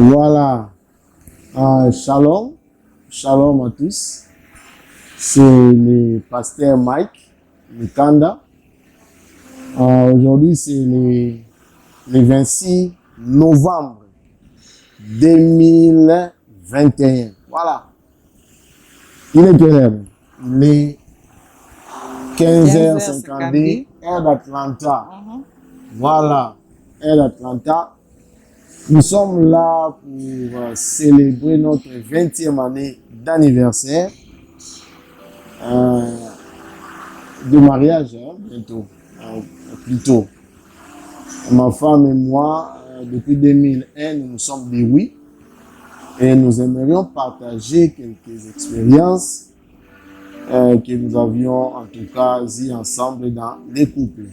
Voilà. Shalom. Shalom à tous. C'est le pasteur Mike Mikanda. Aujourd'hui, c'est le 26 novembre 2021. Voilà. Il est quelle heure? Il est 15h52, heure d'Atlanta. Voilà, heure d'Atlanta. Nous sommes là pour célébrer notre 20e année d'anniversaire de mariage, bientôt, plutôt. Ma femme et moi, depuis 2001, nous nous sommes dit oui et nous aimerions partager quelques expériences que nous avions en tout cas eu ensemble dans les couples.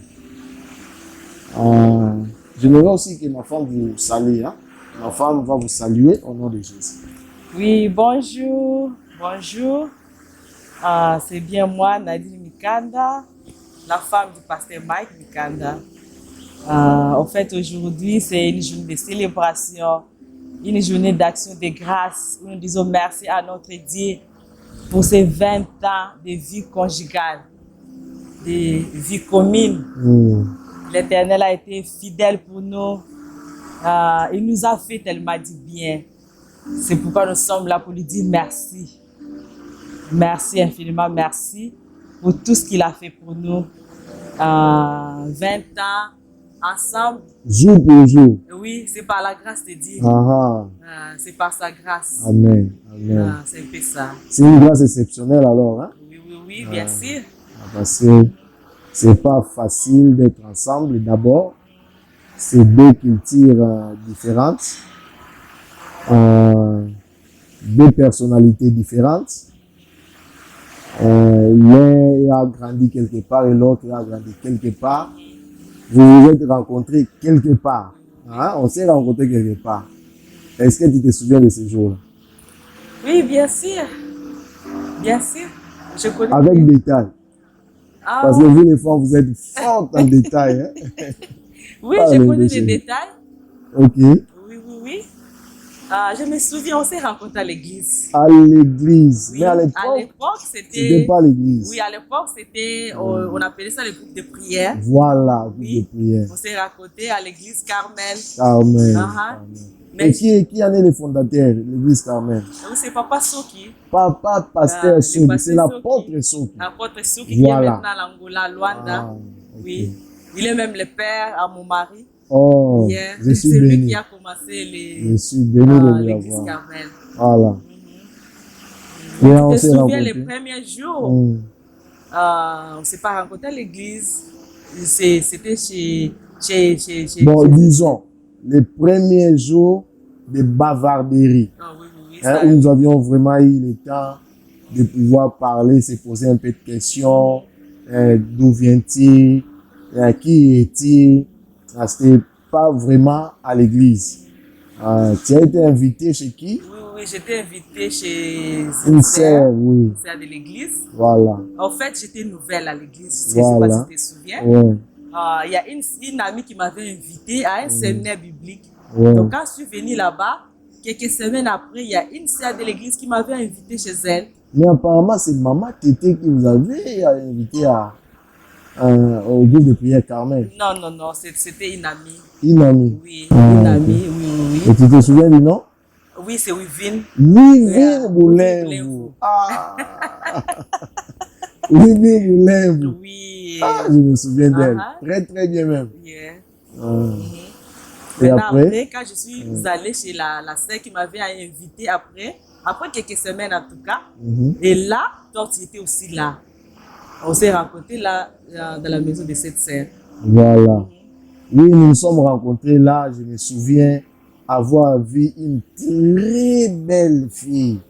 J'aimerais aussi que ma femme vous salue. Ma femme va vous saluer au nom de Jésus. Oui, bonjour. Bonjour. C'est bien moi, Nadine Mikanda, la femme du pasteur Mike Mikanda. En fait, aujourd'hui, c'est une journée de célébration, une journée d'action de grâce où nous disons merci à notre Dieu pour ces 20 ans de vie conjugale, de vie commune. L'Éternel a été fidèle pour nous. Il nous a fait tellement du bien. C'est pourquoi nous sommes là pour lui dire merci. Merci infiniment, merci pour tout ce qu'il a fait pour nous. 20 ans ensemble. Jour pour jour. Oui, c'est par la grâce de Dieu. C'est par sa grâce. Amen. Amen. C'est un peu ça. C'est une grâce exceptionnelle alors. Oui, bien sûr. Parce que c'est pas facile d'être ensemble. D'abord, c'est deux cultures différentes, deux personnalités différentes. L'un a grandi quelque part et l'autre a grandi quelque part. Vous vous êtes rencontrés quelque part. On s'est rencontrés quelque part. Est-ce que tu te souviens de ce jour-là? Oui, bien sûr. Bien sûr. Je connais. Avec détail. Parce que vous, les femmes, vous êtes fortes en détail. Oui, je connais des détails. Ok. Oui. Je me souviens, on s'est rencontrés à l'église. À l'église. Oui, Mais à l'époque, c'était pas l'église. Oui, à l'époque, c'était, on appelait ça le groupe de prière. Voilà, groupe Oui. de prière. On s'est rencontrés à l'église Carmel. Carmel. Mais et qui en est le fondateur de l'église Carmel? oui, c'est Papa Soki. Papa Pasteur Soki, c'est l'apôtre Soki. L'apôtre Soki qui est maintenant à l'Angola, Luanda. Okay. Oui. Il est même le père à mon mari. Oh, je suis c'est béni. lui qui a commencé Je suis béni de l'église l'avoir. Carmel. Voilà. Je on me s'est souviens rencontrés. les premiers jours. On ne s'est pas rencontrés à l'église. C'était chez Bon, disons, les premiers jours de bavarderie, oui, où nous avions vraiment eu le temps de pouvoir parler, se poser un peu de questions, d'où vient-il, qui est-il. C'était pas vraiment à l'église. Tu as été invité chez qui? Oui, j'étais invitée chez une sœur, oui. Sœur de l'église. Voilà. En fait, j'étais nouvelle à l'église, Voilà. je ne sais pas si tu te souviens. Ouais. Il y a une amie qui m'avait invitée à un séminaire biblique. Ouais. Donc, quand je suis venue là-bas, quelques semaines après, il y a une sœur de l'église qui m'avait invitée chez elle. Mais apparemment, c'est Maman Tété qui vous avait invité au groupe de prière Carmel. Non, c'était une amie. Une amie? Oui, une amie, oui. Et tu te souviens du nom? Oui, c'est Wivine. Wivine Boulenvou. Wivine Boulenvou. Oui. Je me souviens d'elle. Très, très bien même. Yeah. Et après, quand je suis allée chez la sœur qui m'avait invitée après quelques semaines en tout cas, et là, toi, tu étais aussi là. On s'est rencontrés là, dans la maison de cette sœur. Voilà. Oui, nous nous sommes rencontrés là, je me souviens avoir vu une très belle fille.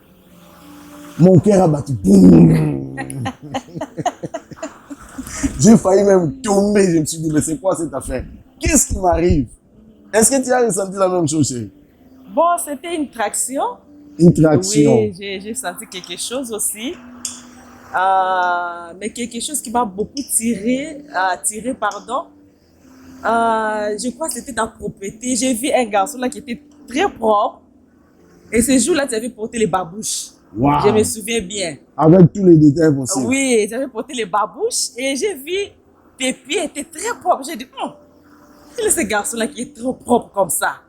Mon cœur a battu. Boum. J'ai failli même tomber. Je me suis dit, mais c'est quoi cette affaire? Qu'est-ce qui m'arrive? Est-ce que tu as ressenti la même chose, chérie? Bon, c'était une traction. Une traction. Oui, j'ai senti quelque chose aussi. Mais quelque chose qui m'a beaucoup tiré, pardon. Je crois que c'était ta propreté. J'ai vu un garçon là qui était très propre. Et ce jour-là, tu avais porté les babouches. Wow. Je me souviens bien. Avec tous les détails possibles. Oui, j'avais porté les babouches et j'ai vu tes pieds étaient très propres. J'ai dit, quel est ce garçon-là qui est trop propre comme ça?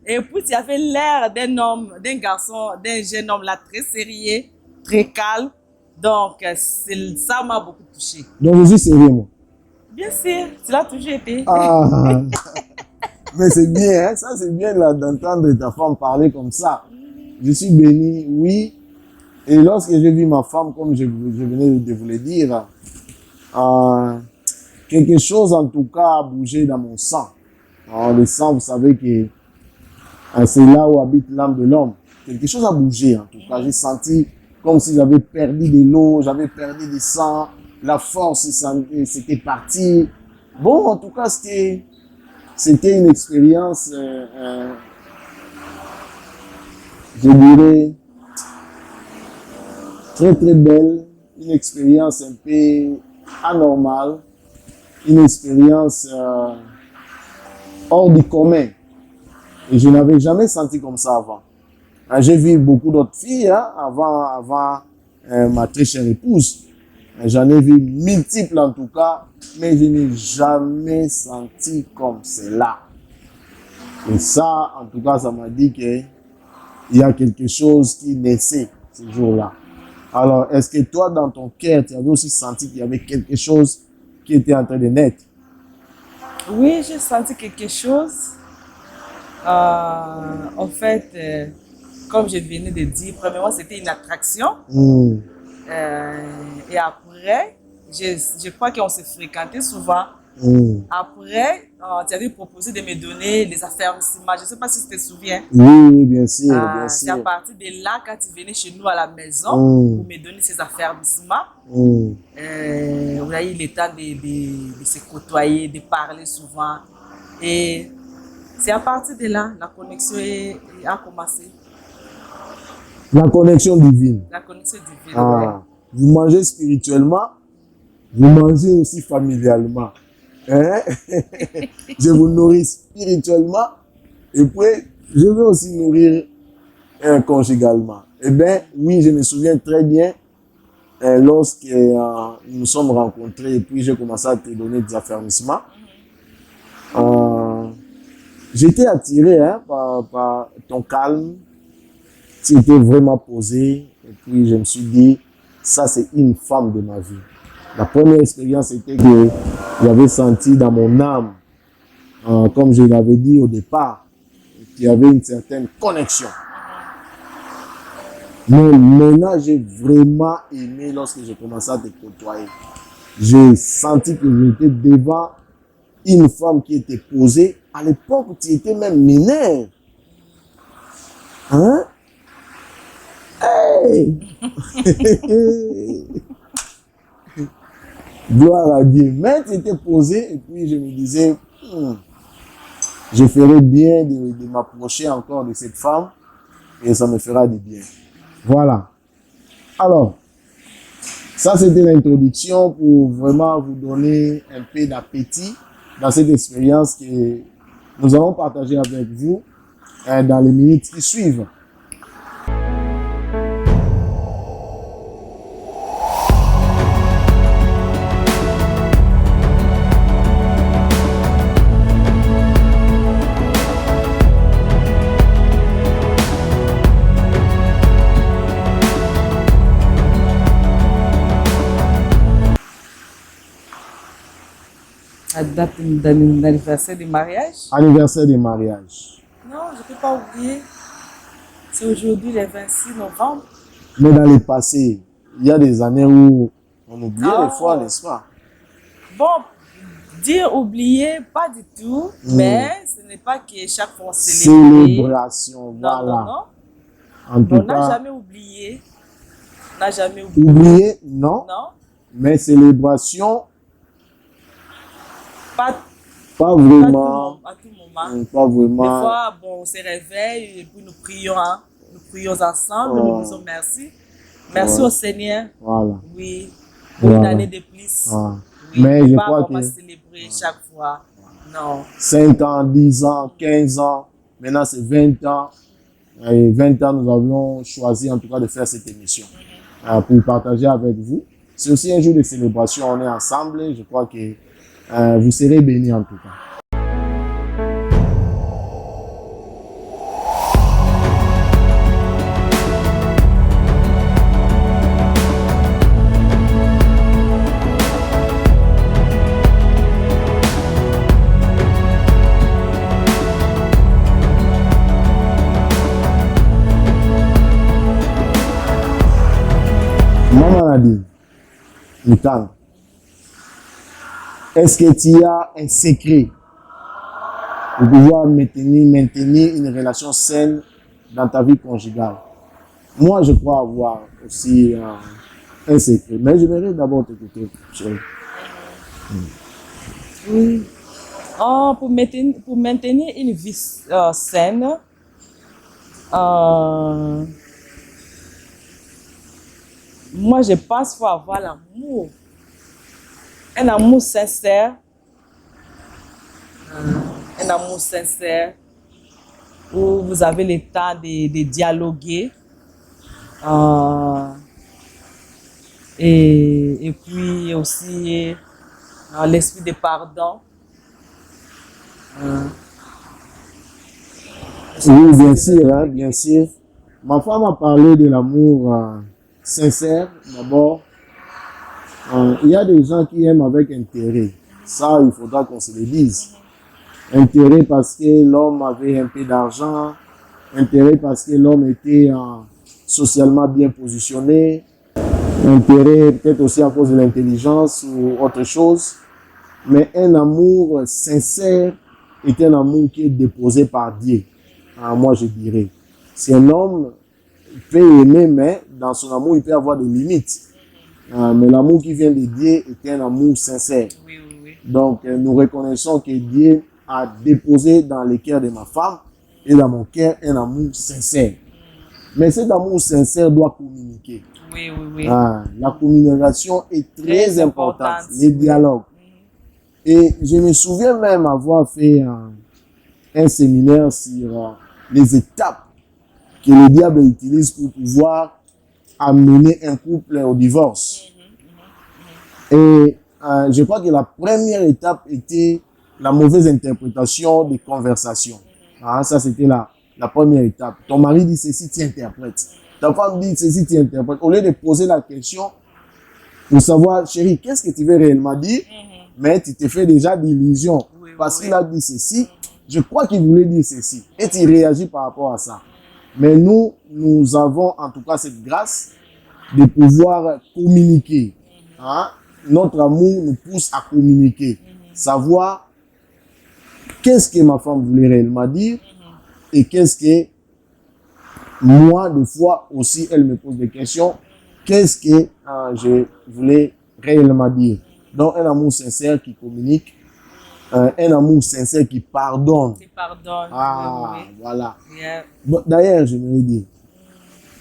Et puis, tu avais l'air d'un homme, d'un garçon, d'un jeune homme là, très sérieux, très calme. Donc, ça m'a beaucoup touché. Donc, je suis sérieux, moi. Bien sûr, tu l'as toujours été. Ah. Mais c'est bien, hein? Ça c'est bien là, d'entendre ta femme parler comme ça. Je suis béni, oui. Et lorsque j'ai vu ma femme, comme je venais de vous le dire, quelque chose en tout cas a bougé dans mon sang. Alors, le sang, vous savez que c'est là où habite l'âme de l'homme. Quelque chose a bougé en tout cas. J'ai senti comme si j'avais perdu de l'eau, j'avais perdu du sang, la force c'était parti. Bon, en tout cas, c'était une expérience, je dirais, très très belle, une expérience un peu anormale, une expérience hors du commun. Et je n'avais jamais senti comme ça avant. J'ai vu beaucoup d'autres filles avant ma très chère épouse. J'en ai vu multiples en tout cas, mais je n'ai jamais senti comme cela. Et ça, en tout cas, ça m'a dit qu'il y a quelque chose qui naissait ce jour-là. Alors, est-ce que toi, dans ton cœur, tu avais aussi senti qu'il y avait quelque chose qui était en train de naître? Oui, j'ai senti quelque chose. En fait, comme je venais de dire, premièrement, c'était une attraction. Et après, je crois qu'on s'est fréquenté souvent. Après, tu avais proposé de me donner les affaires-cinéma. Je ne sais pas si tu te souviens. Oui, bien sûr, bien sûr. C'est à partir de là, quand tu venais chez nous à la maison pour me donner ces affaires-cinéma, on a eu le temps de se côtoyer, de parler souvent. Et c'est à partir de là, la connexion a commencé. La connexion divine. La connexion divine, ouais. Vous mangez spirituellement, vous mangez aussi familialement. Hein? Je vous nourris spirituellement et puis je veux aussi nourrir conjugalement. Eh bien, oui, je me souviens très bien lorsque nous nous sommes rencontrés et puis j'ai commencé à te donner des affermissements. J'étais attiré par ton calme. Tu étais vraiment posé et puis je me suis dit, ça c'est une femme de ma vie. La première expérience c'était que j'avais senti dans mon âme, comme je l'avais dit au départ, qu'il y avait une certaine connexion. Mais maintenant j'ai vraiment aimé lorsque j'ai commencé à te côtoyer. J'ai senti que j'étais devant une femme qui était posée. À l'époque, tu étais même mineure. Hein? Hey! Gloire à Dieu. Mais tu étais posé et puis je me disais, je ferais bien de m'approcher encore de cette femme et ça me fera du bien. Voilà. Alors, ça c'était l'introduction pour vraiment vous donner un peu d'appétit dans cette expérience que nous allons partager avec vous dans les minutes qui suivent. La date d'anniversaire du mariage? Anniversaire du mariage. Non, je ne peux pas oublier. C'est aujourd'hui le 26 novembre. Mais dans le passé, il y a des années où on oubliait des fois, n'est-ce pas? Bon, dire oublier, pas du tout. Mais ce n'est pas que chaque fois on célèbre. Célébration, voilà. Non. En tout On n'a cas, jamais oublié. On n'a jamais oublié. oublier, non. Non. Mais célébration, Pas vraiment. à tout moment. Pas vraiment. Des fois, bon, on se réveille et puis nous prions ensemble, nous disons merci. Merci au Seigneur. Voilà. Oui, pour une année de plus. Oui, mais je pas crois vraiment que célébrer chaque fois. Non. 5 ans, 10 ans, 15 ans, maintenant c'est 20 ans. Et 20 ans, nous avions choisi en tout cas de faire cette émission pour partager avec vous. C'est aussi un jour de célébration, on est ensemble et je crois que vous serez bénis en tout cas. Maman Nadine, Mikanda, est-ce que tu as un secret pour pouvoir maintenir une relation saine dans ta vie conjugale? Moi, je crois avoir aussi un secret, mais j'aimerais d'abord t'écouter, chérie. Oui. Pour maintenir une vie saine, moi, je pense qu'il faut avoir l'amour. Un amour sincère. Un amour sincère où vous avez le temps de dialoguer. Et puis aussi l'esprit de pardon. Oui, bien sûr, hein, bien sûr. Ma femme a parlé de l'amour sincère, d'abord. Il y a des gens qui aiment avec intérêt. Ça, il faudra qu'on se le dise. Intérêt parce que l'homme avait un peu d'argent. Intérêt parce que l'homme était socialement bien positionné. Intérêt peut-être aussi à cause de l'intelligence ou autre chose. Mais un amour sincère est un amour qui est déposé par Dieu. Moi, je dirais. Si un homme peut aimer, mais dans son amour, il peut avoir des limites. Mais l'amour qui vient de Dieu est un amour sincère. Oui, oui, oui. Donc, nous reconnaissons que Dieu a déposé dans le cœur de ma femme et dans mon cœur un amour sincère. Mais cet amour sincère doit communiquer. Oui, oui, oui. La communication est très importante, les dialogues. Et je me souviens même avoir fait un séminaire sur les étapes que le diable utilise pour pouvoir amener un couple au divorce. Et je crois que la première étape était la mauvaise interprétation des conversations. Ça, c'était la première étape. Ton mari dit ceci, tu interprètes. Ta femme dit ceci, tu interprètes. Au lieu de poser la question pour savoir, chérie, qu'est-ce que tu veux réellement dire? Mais tu te fais déjà d'illusions. Oui, parce oui. qu'il a dit ceci, je crois qu'il voulait dire ceci. Et tu réagis par rapport à ça. Mais nous avons en tout cas cette grâce de pouvoir communiquer. Notre amour nous pousse à communiquer. Savoir qu'est-ce que ma femme voulait réellement dire et qu'est-ce que moi, des fois aussi, elle me pose des questions. Qu'est-ce que je voulais réellement dire? Donc, un amour sincère qui communique, un amour sincère qui pardonne. Qui pardonne. Ah, Oui, oui. voilà. Yeah. Bon, d'ailleurs, je me dire,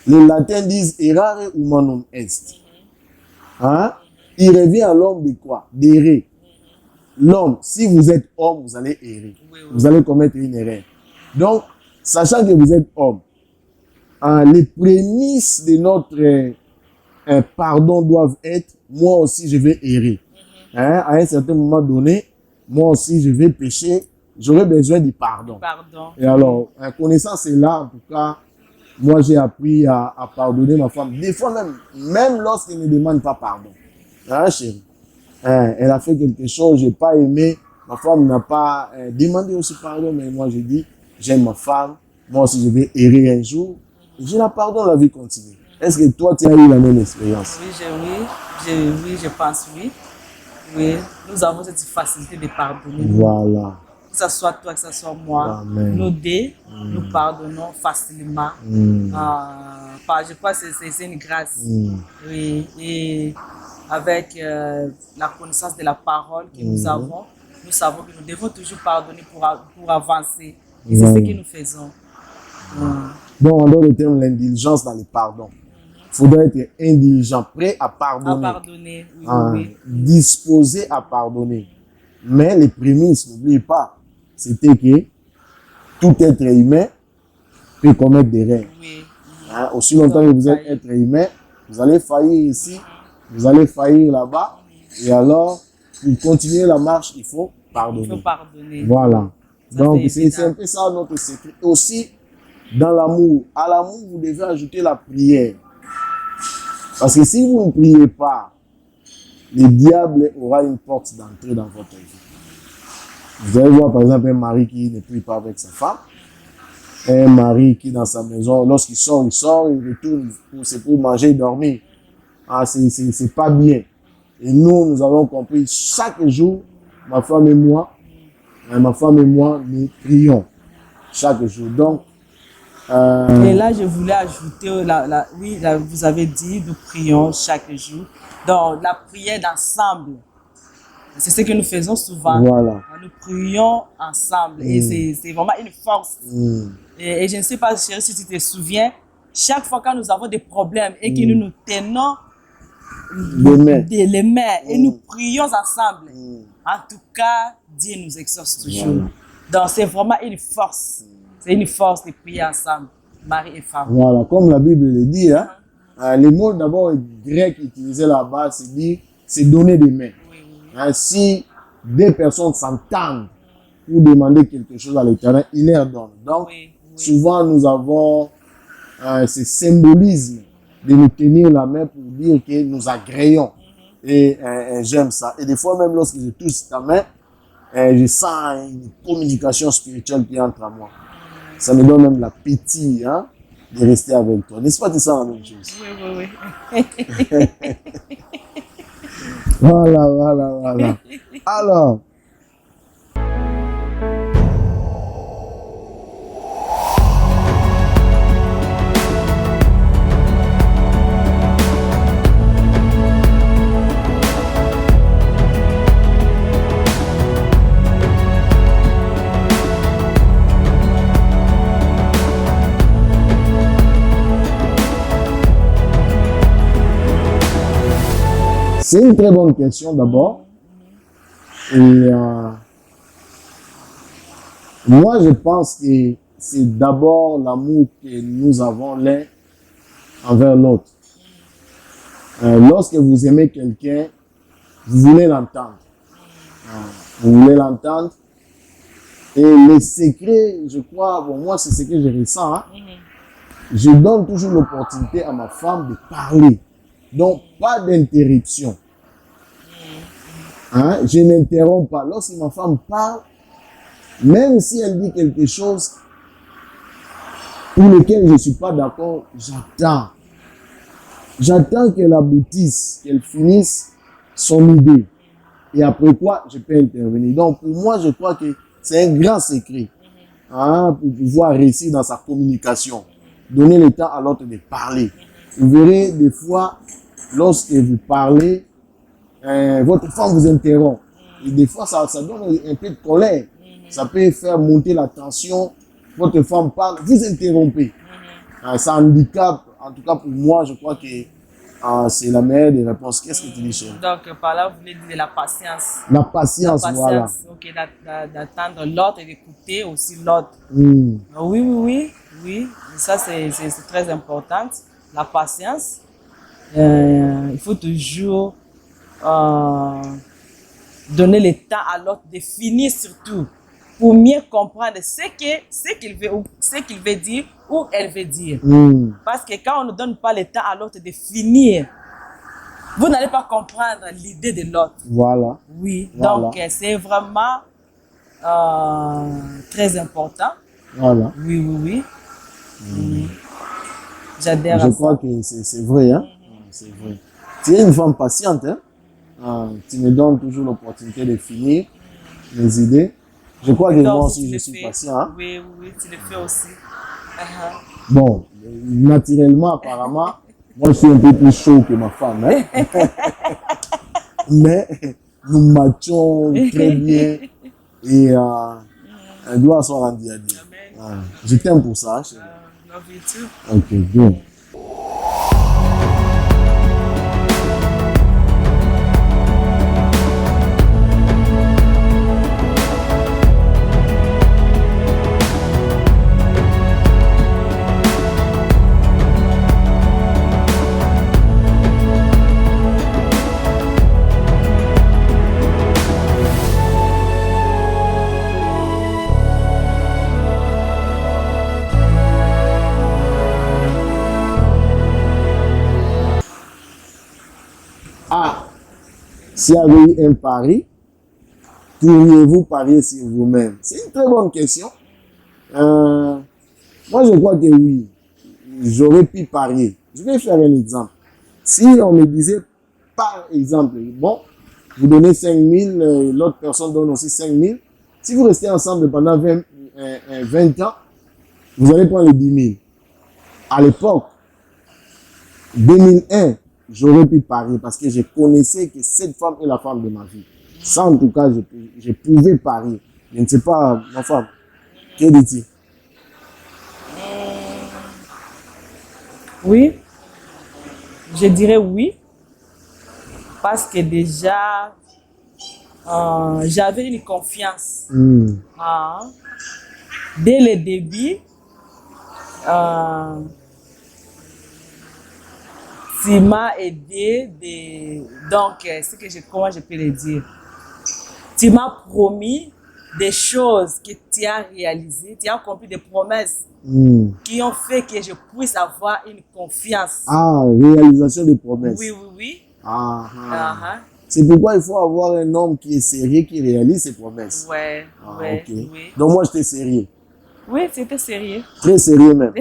les latins disent errare humanum est. Il revient à l'homme de quoi? D'errer. L'homme, si vous êtes homme, vous allez errer. Oui, oui. Vous allez commettre une erreur. Donc, sachant que vous êtes homme, les prémices de notre pardon doivent être, moi aussi je vais errer. À un certain moment donné, moi aussi je vais pécher, j'aurai besoin du pardon. Pardon. Et alors, connaissant cela, en tout cas, moi j'ai appris à pardonner ma femme. Des fois même lorsqu'elle ne demande pas pardon. Chérie, elle a fait quelque chose, j'ai pas aimé, ma femme n'a pas demandé aussi pardon, mais moi j'ai dit, j'aime ma femme, moi aussi je vais errer un jour, et je la pardonne, la vie continue. Est-ce que toi tu as eu la même expérience? Oui, je pense oui. Oui, nous avons cette facilité de pardonner. Voilà. Que ce soit toi, que ce soit moi, Amen. nous deux, nous pardonnons facilement. Je crois que c'est une grâce. Oui, et avec la connaissance de la parole que nous avons, nous savons que nous devons toujours pardonner pour avancer. Et c'est ce que nous faisons. Donc, en d'autres termes, l'indulgence dans le pardon. Il faudrait être indulgent, prêt à pardonner. À pardonner, oui. Disposé à pardonner. Mais les prémices, n'oubliez pas, c'était que tout être humain peut commettre des erreurs. Oui. Hein, aussi longtemps que vous êtes être humain, vous allez faillir ici, vous allez faillir là-bas. Et alors, pour continuer la marche, il faut pardonner. Il faut pardonner. Voilà. Ça, Donc, c'est c'est un peu ça notre secret. Aussi, dans l'amour, à l'amour, vous devez ajouter la prière. Parce que si vous ne priez pas, le diable aura une porte d'entrée dans votre vie. Vous allez voir, par exemple, un mari qui ne prie pas avec sa femme. Un mari qui, dans sa maison, lorsqu'il sort, il retourne, c'est pour manger et dormir. Ah, c'est pas bien. Et nous avons compris, chaque jour, ma femme et moi, nous prions. Chaque jour. Donc, et là, je voulais ajouter, vous avez dit, nous prions chaque jour. Donc, la prière d'ensemble, c'est ce que nous faisons souvent. Voilà. Nous prions ensemble et c'est vraiment une force. Et je ne sais pas, chérie, si tu te souviens, chaque fois que nous avons des problèmes et que nous nous tenons les mains et nous prions ensemble, en tout cas, Dieu nous exauce toujours. Voilà. Donc, c'est vraiment une force. C'est une force de prier ensemble, mari et femme. Voilà, comme la Bible le dit, hein, les mots d'abord grecs utilisés là-bas, c'est donner des mains. Hein, si deux personnes s'entendent pour demander quelque chose à l'Éternel, il leur donne. Donc, souvent nous avons ce symbolisme de nous tenir la main pour dire que nous agréons. Et j'aime ça. Et des fois, même lorsque je touche ta main, je sens une communication spirituelle qui entre à moi. Ça me donne même l'appétit, hein, de rester avec toi. N'est-ce pas que ça la même chose? Oui. Voilà. Alors, c'est une très bonne question d'abord. Et moi, je pense que c'est d'abord l'amour que nous avons l'un envers l'autre. Lorsque vous aimez quelqu'un, vous voulez l'entendre. Vous voulez l'entendre. Et le secret, je crois, bon, moi, c'est ce que je ressens. Hein. Je donne toujours l'opportunité à ma femme de parler. Donc, pas d'interruption. Hein? Je n'interromps pas. Lorsque ma femme parle, même si elle dit quelque chose pour lequel je ne suis pas d'accord, j'attends. J'attends qu'elle aboutisse, qu'elle finisse son idée. Et après quoi, je peux intervenir. Donc, pour moi, je crois que c'est un grand secret, hein, pour pouvoir réussir dans sa communication. Donner le temps à l'autre de parler. Vous verrez des fois, lorsque vous parlez, votre femme vous interrompt. Et des fois, ça donne un peu de colère. Ça peut faire monter la tension. Votre femme parle, vous interrompez. Ça handicape. En tout cas, pour moi, je crois que c'est la meilleure des réponses. Qu'est-ce que tu dis, chérie? Donc, par là, vous voulez dire la patience. La patience, voilà. Ok, d'attendre l'autre et d'écouter aussi l'autre. Oui. Ça, c'est très important. La patience. Il faut toujours donner le temps à l'autre de finir surtout pour mieux comprendre ce qu'il veut dire ou elle veut dire. Parce que quand on ne donne pas le temps à l'autre de finir, vous n'allez pas comprendre l'idée de l'autre. Voilà. Oui, Voilà. donc c'est vraiment très important. Voilà. Oui. J'adhère à ça. Je crois que c'est vrai, hein. C'est vrai. Tu es une femme patiente, hein. Tu me donnes toujours l'opportunité de finir mes idées. Je crois que moi aussi, je suis patient. Hein? Oui, tu le fais aussi. Bon, naturellement, apparemment, moi, je suis un peu plus chaud que ma femme. Hein? Mais nous matchons très bien. Et gloire soit rendue à Dieu. Je t'aime pour ça. Love you too. Ok, good. s'il y avait eu un pari, pourriez-vous parier sur vous-même? C'est une très bonne question. Moi, je crois que oui. J'aurais pu parier. Je vais faire un exemple. Si on me disait, par exemple, bon, vous donnez 5 000, l'autre personne donne aussi 5 000. Si vous restez ensemble pendant 20 ans, vous allez prendre les 10 000. À l'époque, 2001, j'aurais pu parier parce que je connaissais que cette femme est la femme de ma vie. Ça, en tout cas, je pouvais parier. Je ne sais pas, ma femme, que dis-tu? Oui, je dirais oui, parce que déjà, j'avais une confiance. Hein. Dès le début, tu m'as aidé donc comment je peux le dire? Tu m'as promis des choses que tu as réalisées, tu as accompli des promesses qui ont fait que je puisse avoir une confiance. Ah, réalisation des promesses. Oui, oui, oui. C'est pourquoi il faut avoir un homme qui est sérieux, qui réalise ses promesses. Ouais, ouais, ok. Oui. Donc moi, j'étais sérieux. Oui, c'était sérieux. Très sérieux même.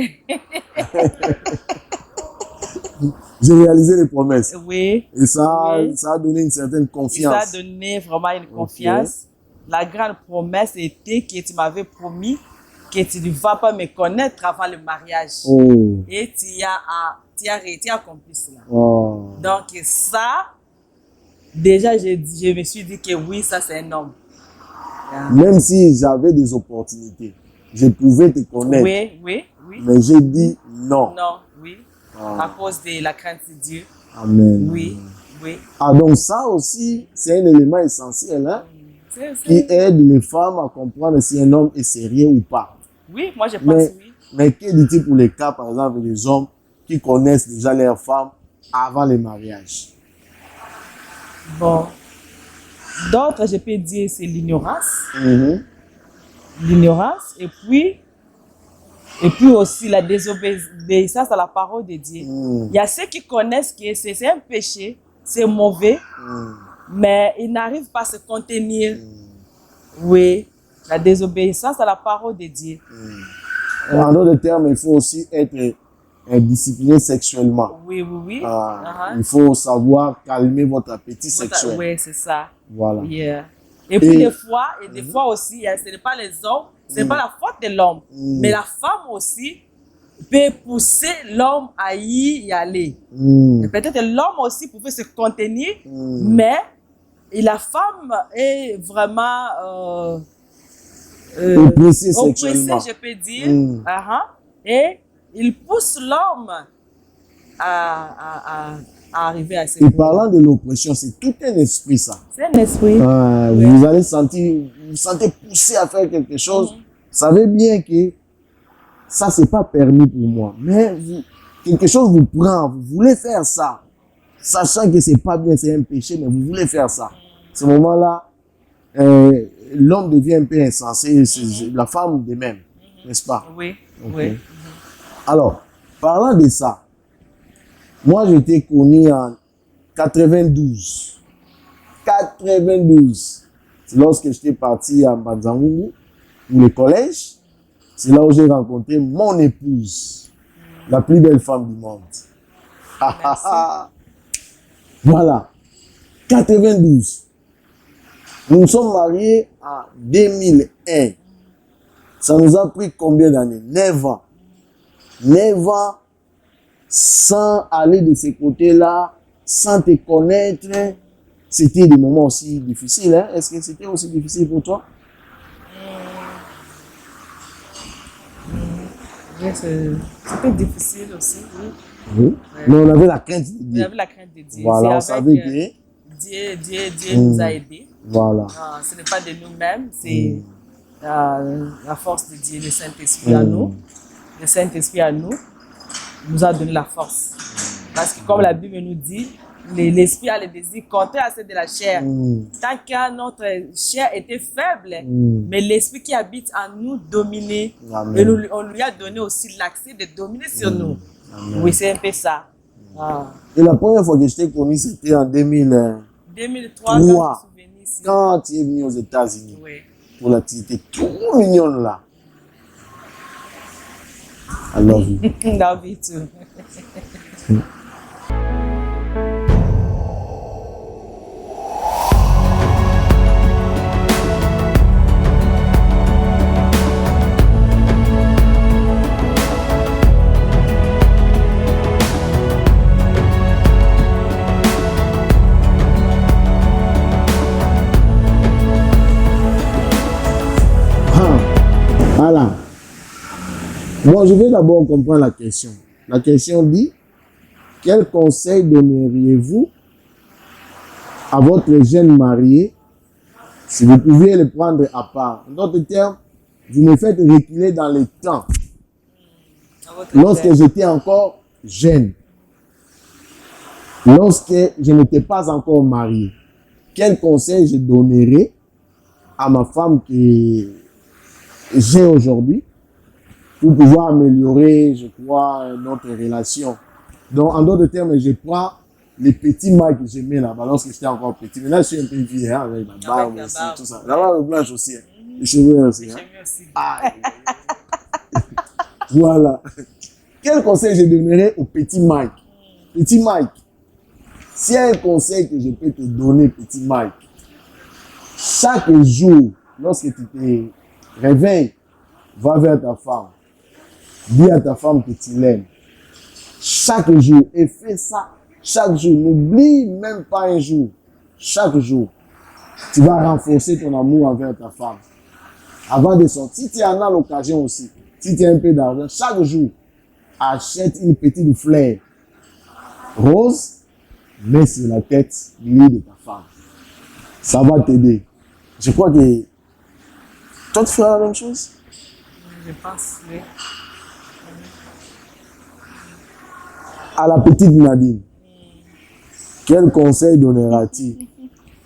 J'ai réalisé les promesses. Oui. Et ça, oui. Ça a donné une certaine confiance. Ça a donné vraiment une confiance. La grande promesse était que tu m'avais promis que tu ne vas pas me connaître avant le mariage. Et tu as accompli cela. Donc ça, déjà, je me suis dit que oui, ça c'est un homme. Même si j'avais des opportunités, je pouvais te connaître. Oui, oui, oui. Mais j'ai dit non. Non, oui. À cause de la crainte de Dieu. Amen. Oui, oui. Ah, donc ça aussi, c'est un élément essentiel hein, qui aide les femmes à comprendre si un homme est sérieux ou pas. Oui, moi je pense oui. Mais que dit-il pour les cas, par exemple, des hommes qui connaissent déjà leurs femmes avant le mariage? Bon. D'autres, je peux dire, c'est l'ignorance. L'ignorance. Et puis aussi la désobéissance à la parole de Dieu. Il y a ceux qui connaissent que c'est un péché, c'est mauvais, mais ils n'arrivent pas à se contenir. Oui, la désobéissance à la parole de Dieu. En d'autres termes, il faut aussi être discipliné sexuellement. Oui, oui, oui. Il faut savoir calmer votre appétit sexuel. Oui, c'est ça. Voilà. Yeah. Et puis des fois aussi, ce n'est pas les hommes, ce n'est pas la faute de l'homme, mais la femme aussi peut pousser l'homme à y aller. Peut-être l'homme aussi pouvait se contenir, mais la femme est vraiment oppressée sexuellement. Je peux dire. Et il pousse l'homme à arriver à ce Et parlant de l'oppression, c'est tout un esprit ça. C'est un esprit. Vous allez vous sentez poussé à faire quelque chose. Vous savez bien que ça, c'est pas permis pour moi. Mais quelque chose vous prend, vous voulez faire ça. Sachant que c'est pas bien, c'est un péché, mais vous voulez faire ça. À ce moment-là, l'homme devient un peu insensé, la femme de même, n'est-ce pas? Oui, oui. Alors, parlant de ça, moi, je t'ai connu en 92. 92. C'est lorsque j'étais parti à Banzangougou, pour le collège. C'est là où j'ai rencontré mon épouse, la plus belle femme du monde. Voilà. 92. Nous nous sommes mariés en 2001. Ça nous a pris combien d'années? 9 ans. 9 ans. Sans aller de ce côté-là, sans te connaître, c'était des moments aussi difficiles. Hein? Est-ce que c'était aussi difficile pour toi? C'était difficile aussi, oui. Oui. Mais on avait la crainte de Dieu. On avait la crainte de Dieu. Voilà, on savait que Dieu nous a aidés. Voilà. Ce n'est pas de nous-mêmes, c'est la force de Dieu, le Saint-Esprit à nous. Le Saint-Esprit à nous a donné la force. Parce que comme la Bible nous dit, l'esprit a le désir contraire à ceux de la chair. Tant que notre chair était faible, mais l'esprit qui habite en nous dominait. Et on lui a donné aussi l'accès de dominer sur nous. Amen. Oui, c'est un peu ça. Et la première fois que je t'ai connu, c'était en 2000. 2003, quand je suis venu ici. Quand tu es venu aux États-Unis, Oui. pour l'activité tout mignonne là. I love you. Love you too. Voilà. Bon, je vais d'abord comprendre la question. La question dit, quel conseil donneriez-vous à votre jeune marié si vous pouviez le prendre à part? En d'autres termes, vous me faites reculer dans le temps. Lorsque j'étais encore jeune, lorsque je n'étais pas encore marié, quel conseil je donnerais à ma femme que j'ai aujourd'hui pour pouvoir améliorer, je crois, notre relation. Donc, en d'autres termes, je prends les petits mailles que j'aimais là-bas lorsque j'étais encore petit. Mais là, je suis un peu vieux, hein, avec la barbe aussi, tout ça. La barbe blanche aussi, hein. Les cheveux aussi. Hein. Ah, voilà. Quel conseil je donnerais au petit Mike? Petit Mike, s'il y a un conseil que je peux te donner, petit Mike, chaque jour, lorsque tu te réveilles, va vers ta femme. Dis à ta femme que tu l'aimes. Chaque jour. Et fais ça chaque jour. N'oublie même pas un jour. Chaque jour. Tu vas renforcer ton amour envers ta femme. Avant de sortir, si tu en as l'occasion aussi, si tu as un peu d'argent, chaque jour, achète une petite fleur rose, mets sur la tête du lit de ta femme. Ça va t'aider. Je crois que toi, tu feras la même chose. Je pense, oui. À la petite Nadine, quel conseil donneras-tu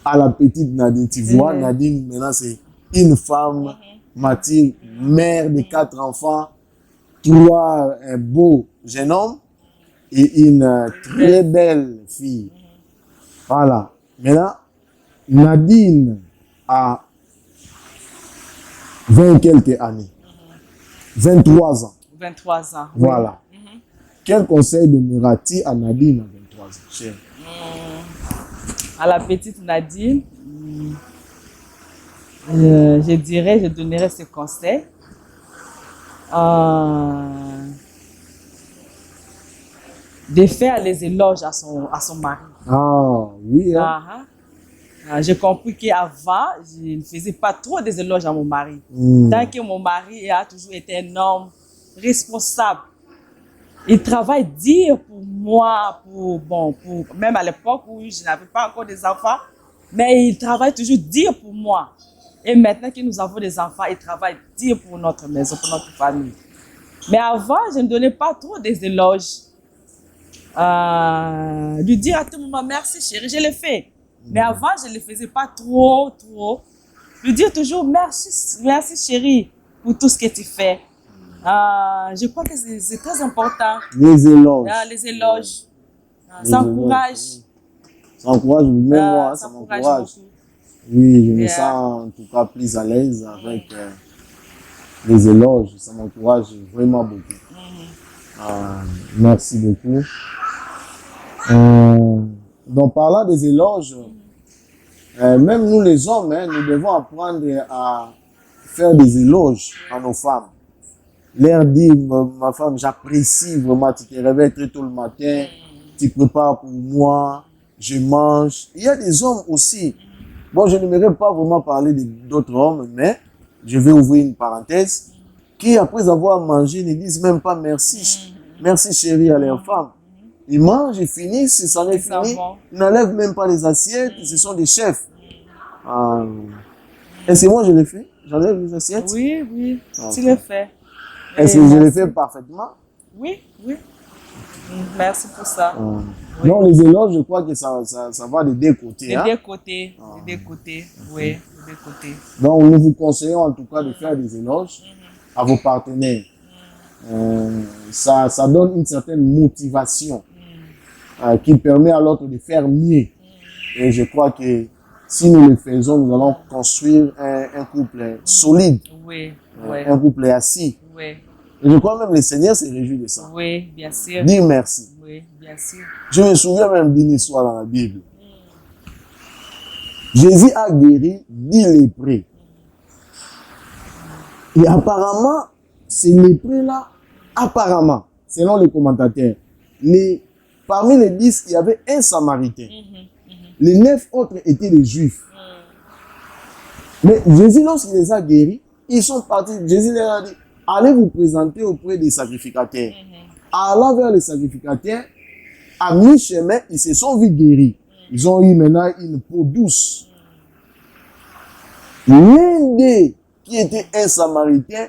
à la petite Nadine? Tu vois, Nadine, maintenant, c'est une femme mature, mère de 4 enfants, 3 beaux jeunes hommes et une très belle fille. Voilà. Maintenant, Nadine a 20 quelques années. 23 ans. 23 ans. Voilà. Oui. Quel conseil donneras-tu à Nadine à 23 ans, chérie? À la petite Nadine, je donnerais ce conseil. De faire les éloges à son mari. Ah, oui. Hein? J'ai compris qu'avant, je ne faisais pas trop des éloges à mon mari. Tant que mon mari a toujours été un homme responsable. Il travaille dur pour moi, même à l'époque où je n'avais pas encore des enfants, mais il travaille toujours dur pour moi. Et maintenant que nous avons des enfants, il travaille dur pour notre maison, pour notre famille. Mais avant, je ne donnais pas trop des éloges. Lui dire à tout moment merci chérie, je l'ai fait. Mais avant, je ne le faisais pas trop. Lui dire toujours merci chérie pour tout ce que tu fais. Je crois que c'est très important. Les éloges. Les éloges. Ça encourage. Ça encourage, même moi, ça m'encourage. Oui, je me sens en tout cas plus à l'aise avec les éloges. Ça m'encourage vraiment beaucoup. Merci beaucoup. Donc, parlant des éloges, même nous les hommes, nous devons apprendre à faire des éloges à nos femmes. Leur dire, ma femme, j'apprécie vraiment, tu te réveilles très tôt le matin, tu prépares pour moi, je mange. Il y a des hommes aussi. Bon, je n'aimerais pas vraiment parler d'autres hommes, mais je vais ouvrir une parenthèse, qui après avoir mangé ne disent même pas merci. Merci chérie à leur femme. Ils mangent, ils finissent, c'en est fini. Ils n'enlèvent même pas les assiettes, ce sont des chefs. Est-ce que moi je le fais? J'enlève les assiettes? Oui, tu le fais. Est-ce que je le fais parfaitement? Oui. Merci pour ça. Donc les éloges, je crois que ça va de deux côtés. De deux côtés, oui, de deux côtés. Donc nous vous conseillons en tout cas de faire des éloges à vos partenaires. Ça donne une certaine motivation qui permet à l'autre de faire mieux. Et je crois que si nous le faisons, nous allons construire un couple solide, Oui, oui, un couple assis. oui, Et je crois même le Seigneur se réjouit de ça. oui, bien sûr. Dire merci. Oui, bien sûr. Je me souviens même d'une histoire dans la Bible. Jésus a guéri 10 lépreux. Et apparemment, ces lépreux-là, apparemment, selon les commentateurs, parmi les 10, il y avait un Samaritain. Les 9 autres étaient des Juifs. Mais Jésus, lorsqu'il les a guéris, ils sont partis. Jésus leur a dit, allez vous présenter auprès des sacrificateurs. Allant vers les sacrificateurs, à mi-chemin, ils se sont vus guéris. Ils ont eu maintenant une peau douce. L'un d'eux, qui était un Samaritain,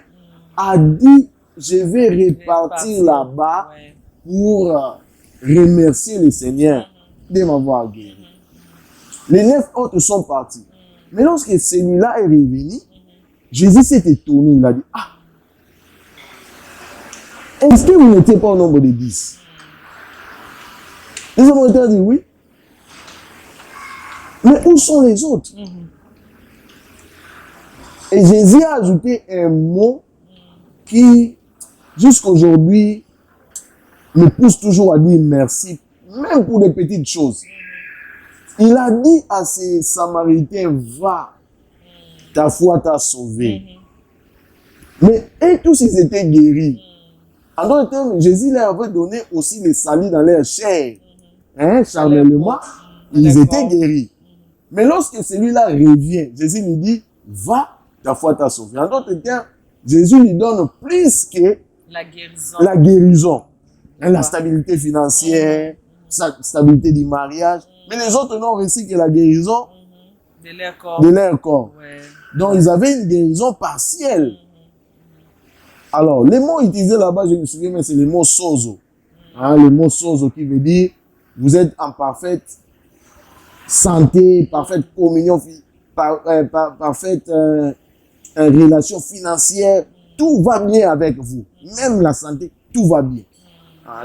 a dit, je vais repartir là-bas pour remercier le Seigneur de m'avoir guéri. Les 9 autres sont partis. Mais lorsque celui-là est revenu, Jésus s'est étonné. Il a dit, ah, est-ce que vous n'étiez pas au nombre de 10? Les Samaritains ont dit oui. Mais où sont les autres? Et Jésus a ajouté un mot qui, jusqu'aujourd'hui, me pousse toujours à dire merci, même pour des petites choses. Il a dit à ces Samaritains, va, ta foi t'a sauvé. Mais eux tous, ils étaient guéris. En d'autres termes, Jésus leur avait donné aussi les salis dans leur chair. Charnellement, ils étaient guéris. Mais lorsque celui-là revient, Jésus lui dit, va, ta foi t'a sauvé. En d'autres termes, Jésus lui donne plus que la guérison. La stabilité financière, la stabilité du mariage. Mais les autres n'ont reçu que la guérison de leur corps. Ouais. Donc, ils avaient une guérison partielle. Alors, les mots utilisés là-bas, je me souviens, mais c'est le mot sozo. Le mot sozo qui veut dire, vous êtes en parfaite santé, parfaite communion, parfaite relation financière. Tout va bien avec vous. Même la santé, tout va bien.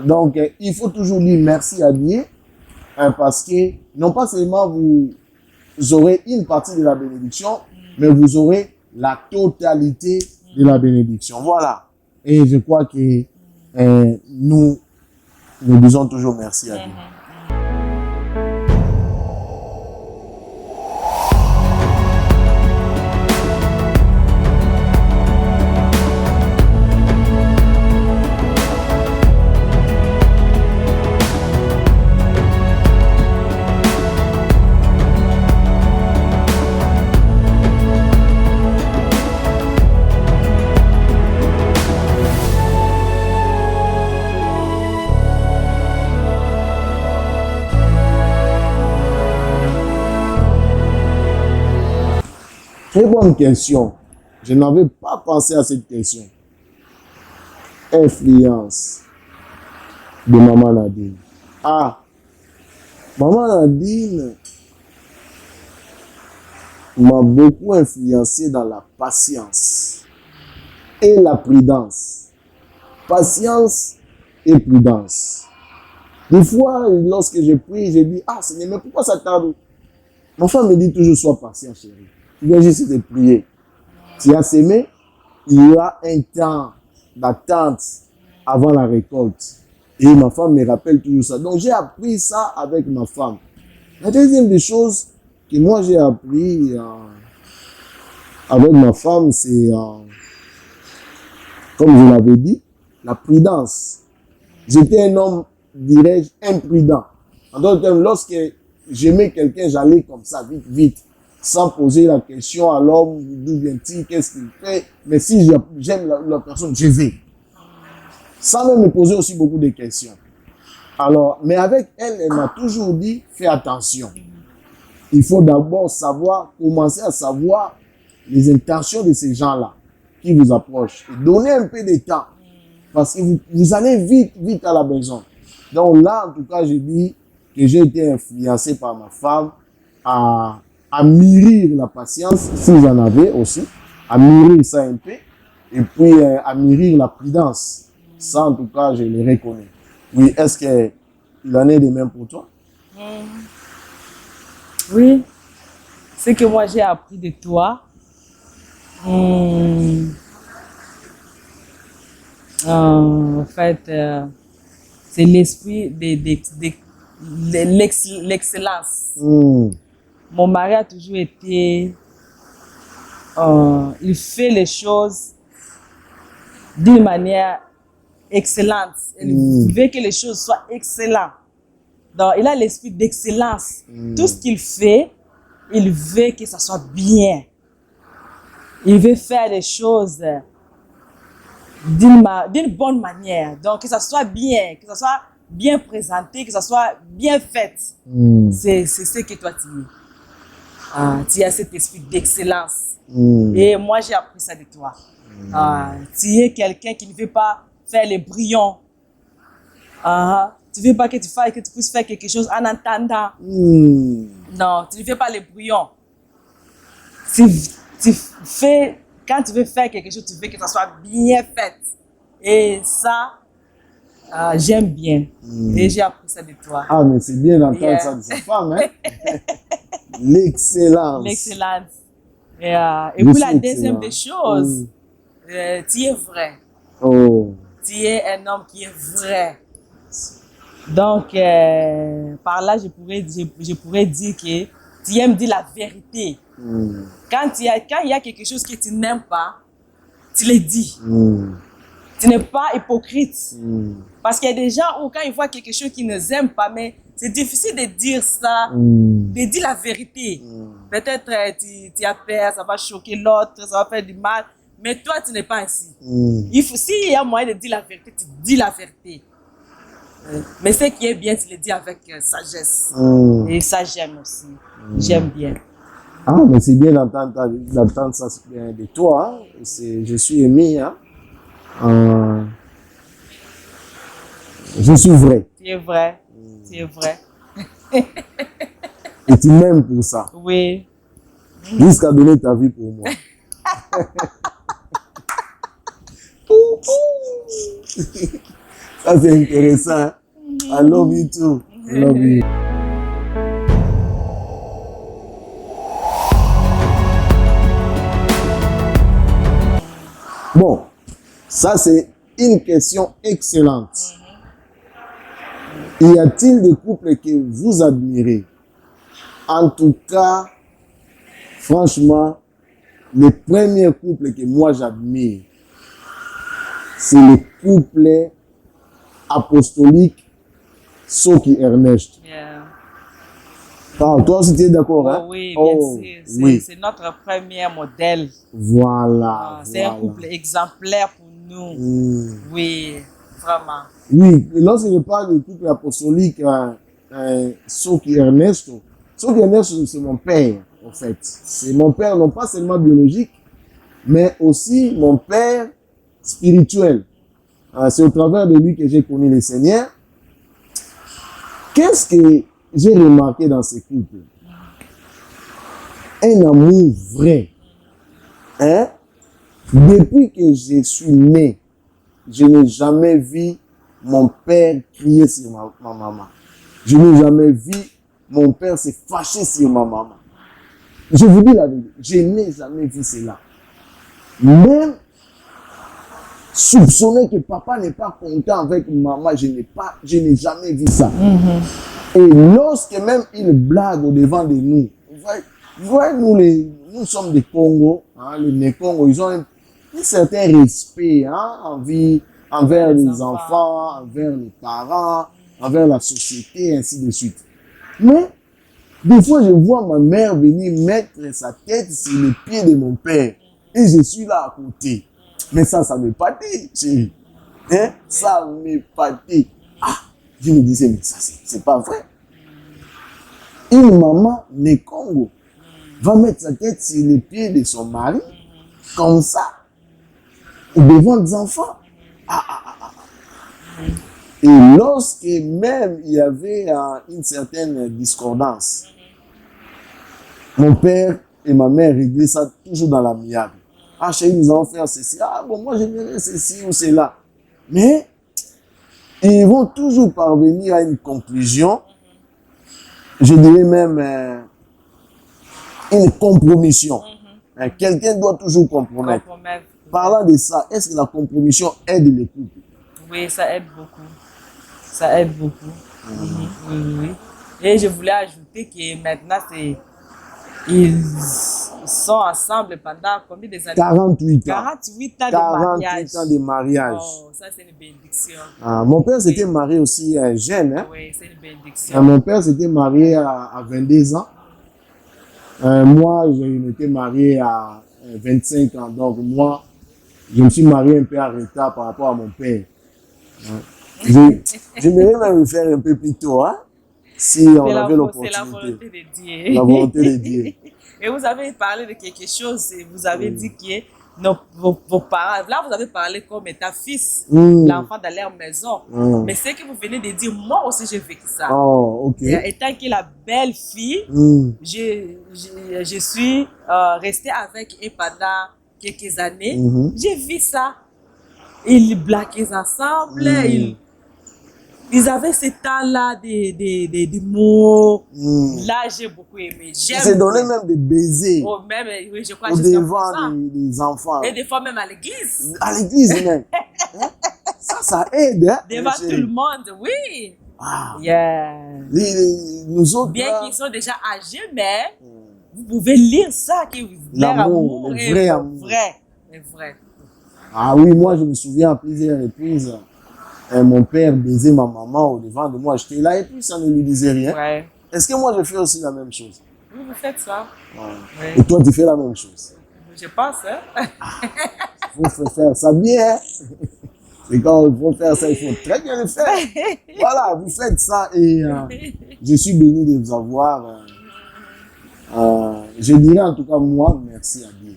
Donc, il faut toujours dire merci à Dieu. Parce que non pas seulement vous aurez une partie de la bénédiction, mais vous aurez la totalité de la bénédiction. Voilà. Et je crois que nous disons toujours merci à Dieu. Très bonne question. Je n'avais pas pensé à cette question. Influence de Maman Nadine. Ah, Maman Nadine m'a beaucoup influencé dans la patience et la prudence. Patience et prudence. Des fois, lorsque je prie, je dis, ah Seigneur, mais pourquoi ça tarde? Ma femme me dit toujours, sois patient, chérie. Tu viens juste de prier. Tu as semé, il y aura un temps d'attente avant la récolte. Et ma femme me rappelle toujours ça. Donc j'ai appris ça avec ma femme. La deuxième des choses que moi j'ai appris avec ma femme, c'est, comme je l'avais dit, la prudence. J'étais un homme, dirais-je, imprudent. En d'autres termes, lorsque j'aimais quelqu'un, j'allais comme ça, vite, vite. Sans poser la question à l'homme, d'où vient-il, qu'est-ce qu'il fait. Mais si j'aime la personne, je vais. Sans même me poser aussi beaucoup de questions. Alors, mais avec elle, elle m'a toujours dit, fais attention. Il faut d'abord commencer à savoir les intentions de ces gens-là qui vous approchent. Et donner un peu de temps. Parce que vous allez vite, vite à la maison. Donc là, en tout cas, je dis que j'ai été influencé par ma femme à mûrir la patience, si j'en avais aussi, à mûrir ça un peu, et puis à mûrir la prudence. Ça, en tout cas, je le reconnais. Oui, est-ce qu'il en est de même pour toi? Oui, ce que moi j'ai appris de toi, en fait, c'est l'esprit de l'excellence. Mon mari a toujours été, il fait les choses d'une manière excellente. Il veut que les choses soient excellentes. Donc, il a l'esprit d'excellence. Tout ce qu'il fait, il veut que ça soit bien. Il veut faire les choses d'une bonne manière. Donc, que ça soit bien, que ça soit bien présenté, que ça soit bien fait. C'est ce que toi tu es. Tu as cet esprit d'excellence. Et moi, j'ai appris ça de toi. Tu es quelqu'un qui ne veut pas faire les brillants. Tu ne veux pas que tu puisses faire quelque chose en entendant. Non, tu ne fais pas les brouillons. Quand tu veux faire quelque chose, tu veux que ça soit bien fait. Et ça, j'aime bien. Et j'ai appris ça de toi. Ah, mais c'est bien d'entendre ça de sa femme, hein? L'excellence. L'excellence. Et puis la deuxième des choses, tu es vrai. Tu es un homme qui est vrai. Donc, par là, je pourrais dire que tu aimes dire la vérité. Quand il y a quelque chose que tu n'aimes pas, tu le dis. Tu n'es pas hypocrite. Parce qu'il y a des gens où quand ils voient quelque chose qu'ils ne aiment pas, mais c'est difficile de dire ça, de dire la vérité. Peut-être tu as peur, ça va choquer l'autre, ça va faire du mal. Mais toi, tu n'es pas ainsi. S'il y a moyen de dire la vérité, tu dis la vérité. Mais ce qui est bien, tu le dis avec sagesse. Et ça, j'aime aussi. J'aime bien. Ah, mais c'est bien d'entendre ça de toi. Hein. Je suis aimé. Hein. Je suis vrai. Tu es vrai. Tu es vrai. Et tu m'aimes pour ça. Oui. Jusqu'à donner ta vie pour moi. Ça, c'est intéressant. Hein? I love you too. I love you. Bon, ça, c'est une question excellente. Y a-t-il des couples que vous admirez? En tout cas, franchement, les premiers couples que moi j'admire, c'est le couple apostolique Soki Ernest. Toi aussi tu es d'accord, hein? Oui, bien sûr. Oui. C'est notre premier modèle. Voilà. C'est un couple exemplaire pour nous. Oui, vraiment. Oui, lorsque je parle du couple apostolique Soki Ernest, c'est mon père, en fait. C'est mon père, non pas seulement biologique, mais aussi mon père spirituel. C'est au travers de lui que j'ai connu le Seigneur. Qu'est-ce que j'ai remarqué dans ce couple? Un amour vrai. Hein? Depuis que je suis né, je n'ai jamais vu mon père crier sur ma maman. Je n'ai jamais vu mon père se fâcher sur ma maman. Je vous dis la vérité, je n'ai jamais vu cela. Même soupçonner que papa n'est pas content avec maman, je n'ai jamais vu ça. Et lorsque même il blague au devant de nous, nous sommes des Congos, hein, les Congos, ils ont un certain respect envers les enfants, envers les parents, envers la société, ainsi de suite. Mais des fois, je vois ma mère venir mettre sa tête sur les pieds de mon père et je suis là à côté. Mais ça me pâtait, chérie. Hein? Ça me pâtait. Ah, je me disais, mais ça, c'est pas vrai. Une maman né Congo va mettre sa tête sur les pieds de son mari, comme ça, devant des enfants. Et lorsque même il y avait une certaine discordance, mon père et ma mère réglaient ça toujours dans l'amiable. Ah, chérie, nous allons faire ceci. Ah, bon, moi, j'aimerais ceci ou cela. Mais, ils vont toujours parvenir à une conclusion. Je dirais même une compromission. Quelqu'un doit toujours compromettre. Parlant de ça, est-ce que la compromission aide les couples? Oui, ça aide beaucoup. Ça aide beaucoup. Oui. Et je voulais ajouter que maintenant, ils sont ensemble pendant combien de années? 48 ans. 48 ans de mariage. 48 ans de mariage. Oh, ça, c'est une bénédiction. Mon père s'était marié aussi jeune. Hein? Oui, c'est une bénédiction. Mon père s'était marié à 22 ans. Moi, je m'étais marié à 25 ans. Donc, moi, je me suis marié un peu en retard par rapport à mon père. J'aimerais même le faire un peu plus tôt, hein, si on avait l'opportunité. C'est la volonté de Dieu. La volonté de Dieu. Et vous avez parlé de quelque chose, et vous avez dit que vos parents, là vous avez parlé comme étant fils, l'enfant dans leur maison. Mais ce que vous venez de dire, moi aussi j'ai vécu ça. Oh, ok. Étant que la belle fille, je suis restée avec eux pendant quelques années. J'ai vu ça. Ils blaguaient ensemble, ils avaient ce temps-là de mots. Là, j'ai beaucoup aimé. Ils se donnaient même des baisers. Oh, même, oui, je crois au devant des enfants. Et des fois même à l'église. À l'église même. Hein? Ça aide. Hein? Devant tout le monde, oui. Wow. Yeah. Nous autres, bien qu'ils sont déjà âgés, mais vous pouvez lire ça, que leur amour est vrai. Ah oui, moi je me souviens à plusieurs reprises, mon père baisait ma maman au devant de moi. J'étais là et puis ça ne lui disait rien. Ouais. Est-ce que moi je fais aussi la même chose? Oui, vous faites ça. Ouais. Et toi tu fais la même chose? Je pense, hein. Il faut faire ça bien. Et quand il faut faire ça, il faut très bien le faire. Voilà, vous faites ça et je suis béni de vous avoir. Je dirais en tout cas moi, merci à Dieu.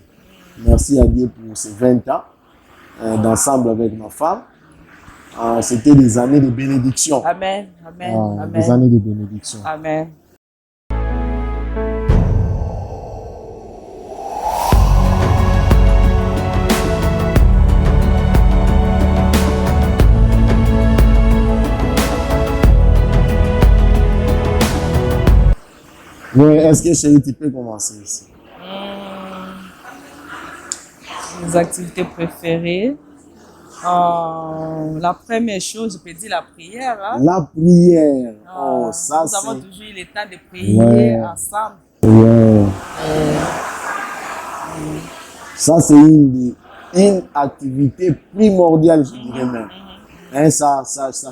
Merci à Dieu pour ces 20 ans d'ensemble avec ma femme. C'était des années de bénédiction. Amen. Des années de bénédiction. Amen. Oui, est-ce que chérie, tu peux commencer ici? Mes activités préférées. La première chose, je peux dire la prière. Hein? La prière. Ça, nous avons toujours eu le temps de prier ensemble. Ouais. Ça, c'est une activité primordiale, je dirais même. Hein, ça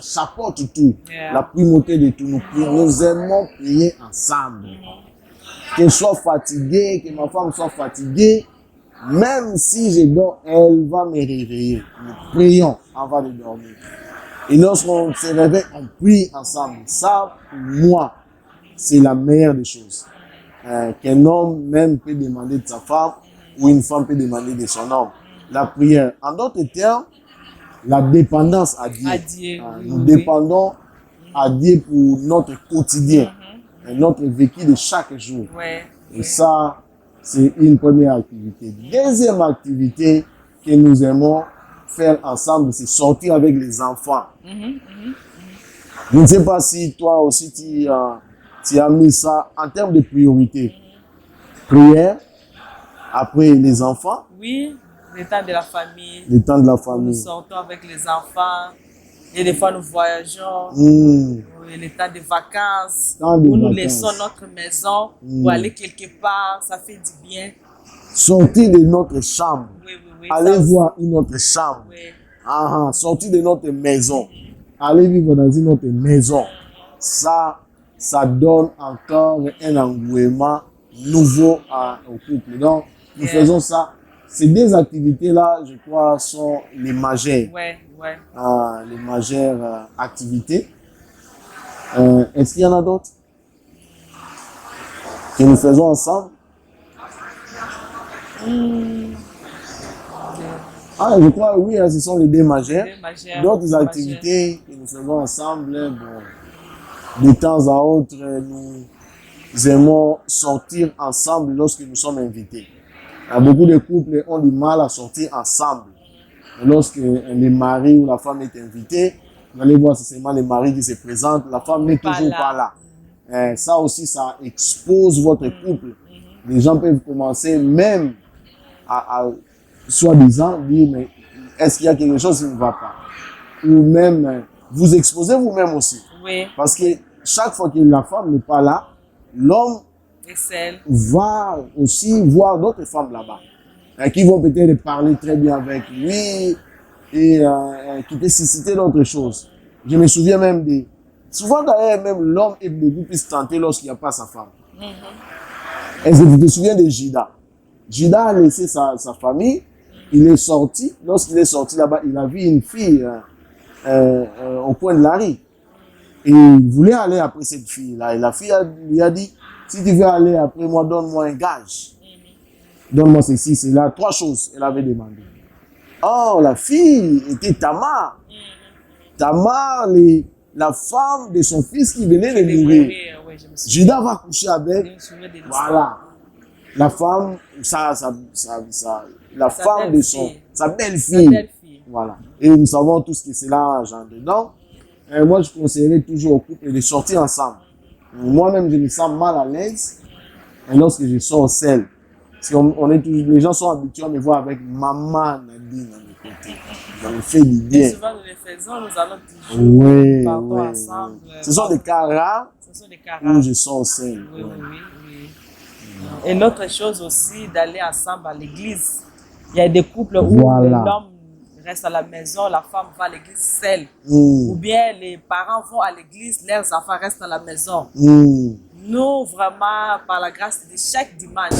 chapeaute tout. La primauté de tout. Nous aimons prier ensemble. Que je sois fatigué, que ma femme soit fatiguée, même si je dors, elle va me réveiller. Nous prions avant de dormir. Et lorsqu'on se réveille, on prie ensemble. Ça, pour moi, c'est la meilleure des choses. Qu'un homme même peut demander de sa femme ou une femme peut demander de son homme. La prière. En d'autres termes, la dépendance à Dieu. Nous dépendons à Dieu pour notre quotidien, notre vécu de chaque jour. Et ça, c'est une première activité. Deuxième activité que nous aimons faire ensemble, c'est sortir avec les enfants. Je ne sais pas si toi aussi tu as mis ça en termes de priorité. Prière, après les enfants. Oui, le temps de la famille. Le temps de la famille. Nous sortons avec les enfants. Et des fois, nous voyageons. Oui, le temps de vacances. Où nous laissons notre maison pour aller quelque part. Ça fait du bien. Sortir de notre chambre. Oui, aller voir une autre chambre. Sortir de notre maison. Aller vivre dans une autre maison. Ça donne encore un engouement nouveau au couple. Donc, nous faisons ça. Ces deux activités-là, je crois, sont les majeures. Les majeures activités. Est-ce qu'il y en a d'autres que nous faisons ensemble? Je crois, oui, ce sont les deux majeures. D'autres activités que nous faisons ensemble, de temps à autre, nous aimons sortir ensemble lorsque nous sommes invités. Beaucoup de couples ont du mal à sortir ensemble. Lorsque le mari ou la femme est invité, vous allez voir, c'est seulement le mari qui se présente, la femme n'est toujours pas là. Ça aussi, ça expose votre couple les gens peuvent commencer même à soi-disant dire, mais est-ce qu'il y a quelque chose qui ne va pas? Ou même vous exposez vous-même aussi. Oui. Parce que chaque fois que la femme n'est pas là, l'homme va aussi voir d'autres femmes là-bas, qui vont peut-être parler très bien avec lui et qui peut susciter d'autres choses. Je me souviens même des... Souvent d'ailleurs, même l'homme est beaucoup plus tenté lorsqu'il n'y a pas sa femme. Est-ce que tu te souviens de Judas? Judas a laissé sa famille, il est sorti. Lorsqu'il est sorti là-bas, il a vu une fille au coin de la rue. Et il voulait aller après cette fille-là. Et la fille lui a dit, si tu veux aller après moi, donne-moi un gage. Donne-moi ceci, c'est là. 3 choses, elle avait demandé. Oh, la fille était Tamar. Tamar, la femme de son fils qui venait de mourir. Judas va coucher avec, voilà, la femme, la femme de sa belle-fille. Voilà. Et nous savons tous que c'est là, genre dedans. Moi, je conseillerais toujours au couple de sortir ensemble. Moi-même, je me sens mal à l'aise lorsque je sors seul. Parce qu'on est toujours, les gens sont habitués à me voir avec maman Nadine à mes côtés. Ça me fait du bien. Et souvent, nous les faisons, nous allons toujours ensemble. Ce sont des cas rares où je sors seul. Oui. Et l'autre chose aussi, d'aller ensemble à l'église. Il y a des couples où l'homme reste à la maison, la femme va à l'église seule. Ou bien les parents vont à l'église, leurs enfants restent à la maison. Nous, vraiment, par la grâce de chaque dimanche,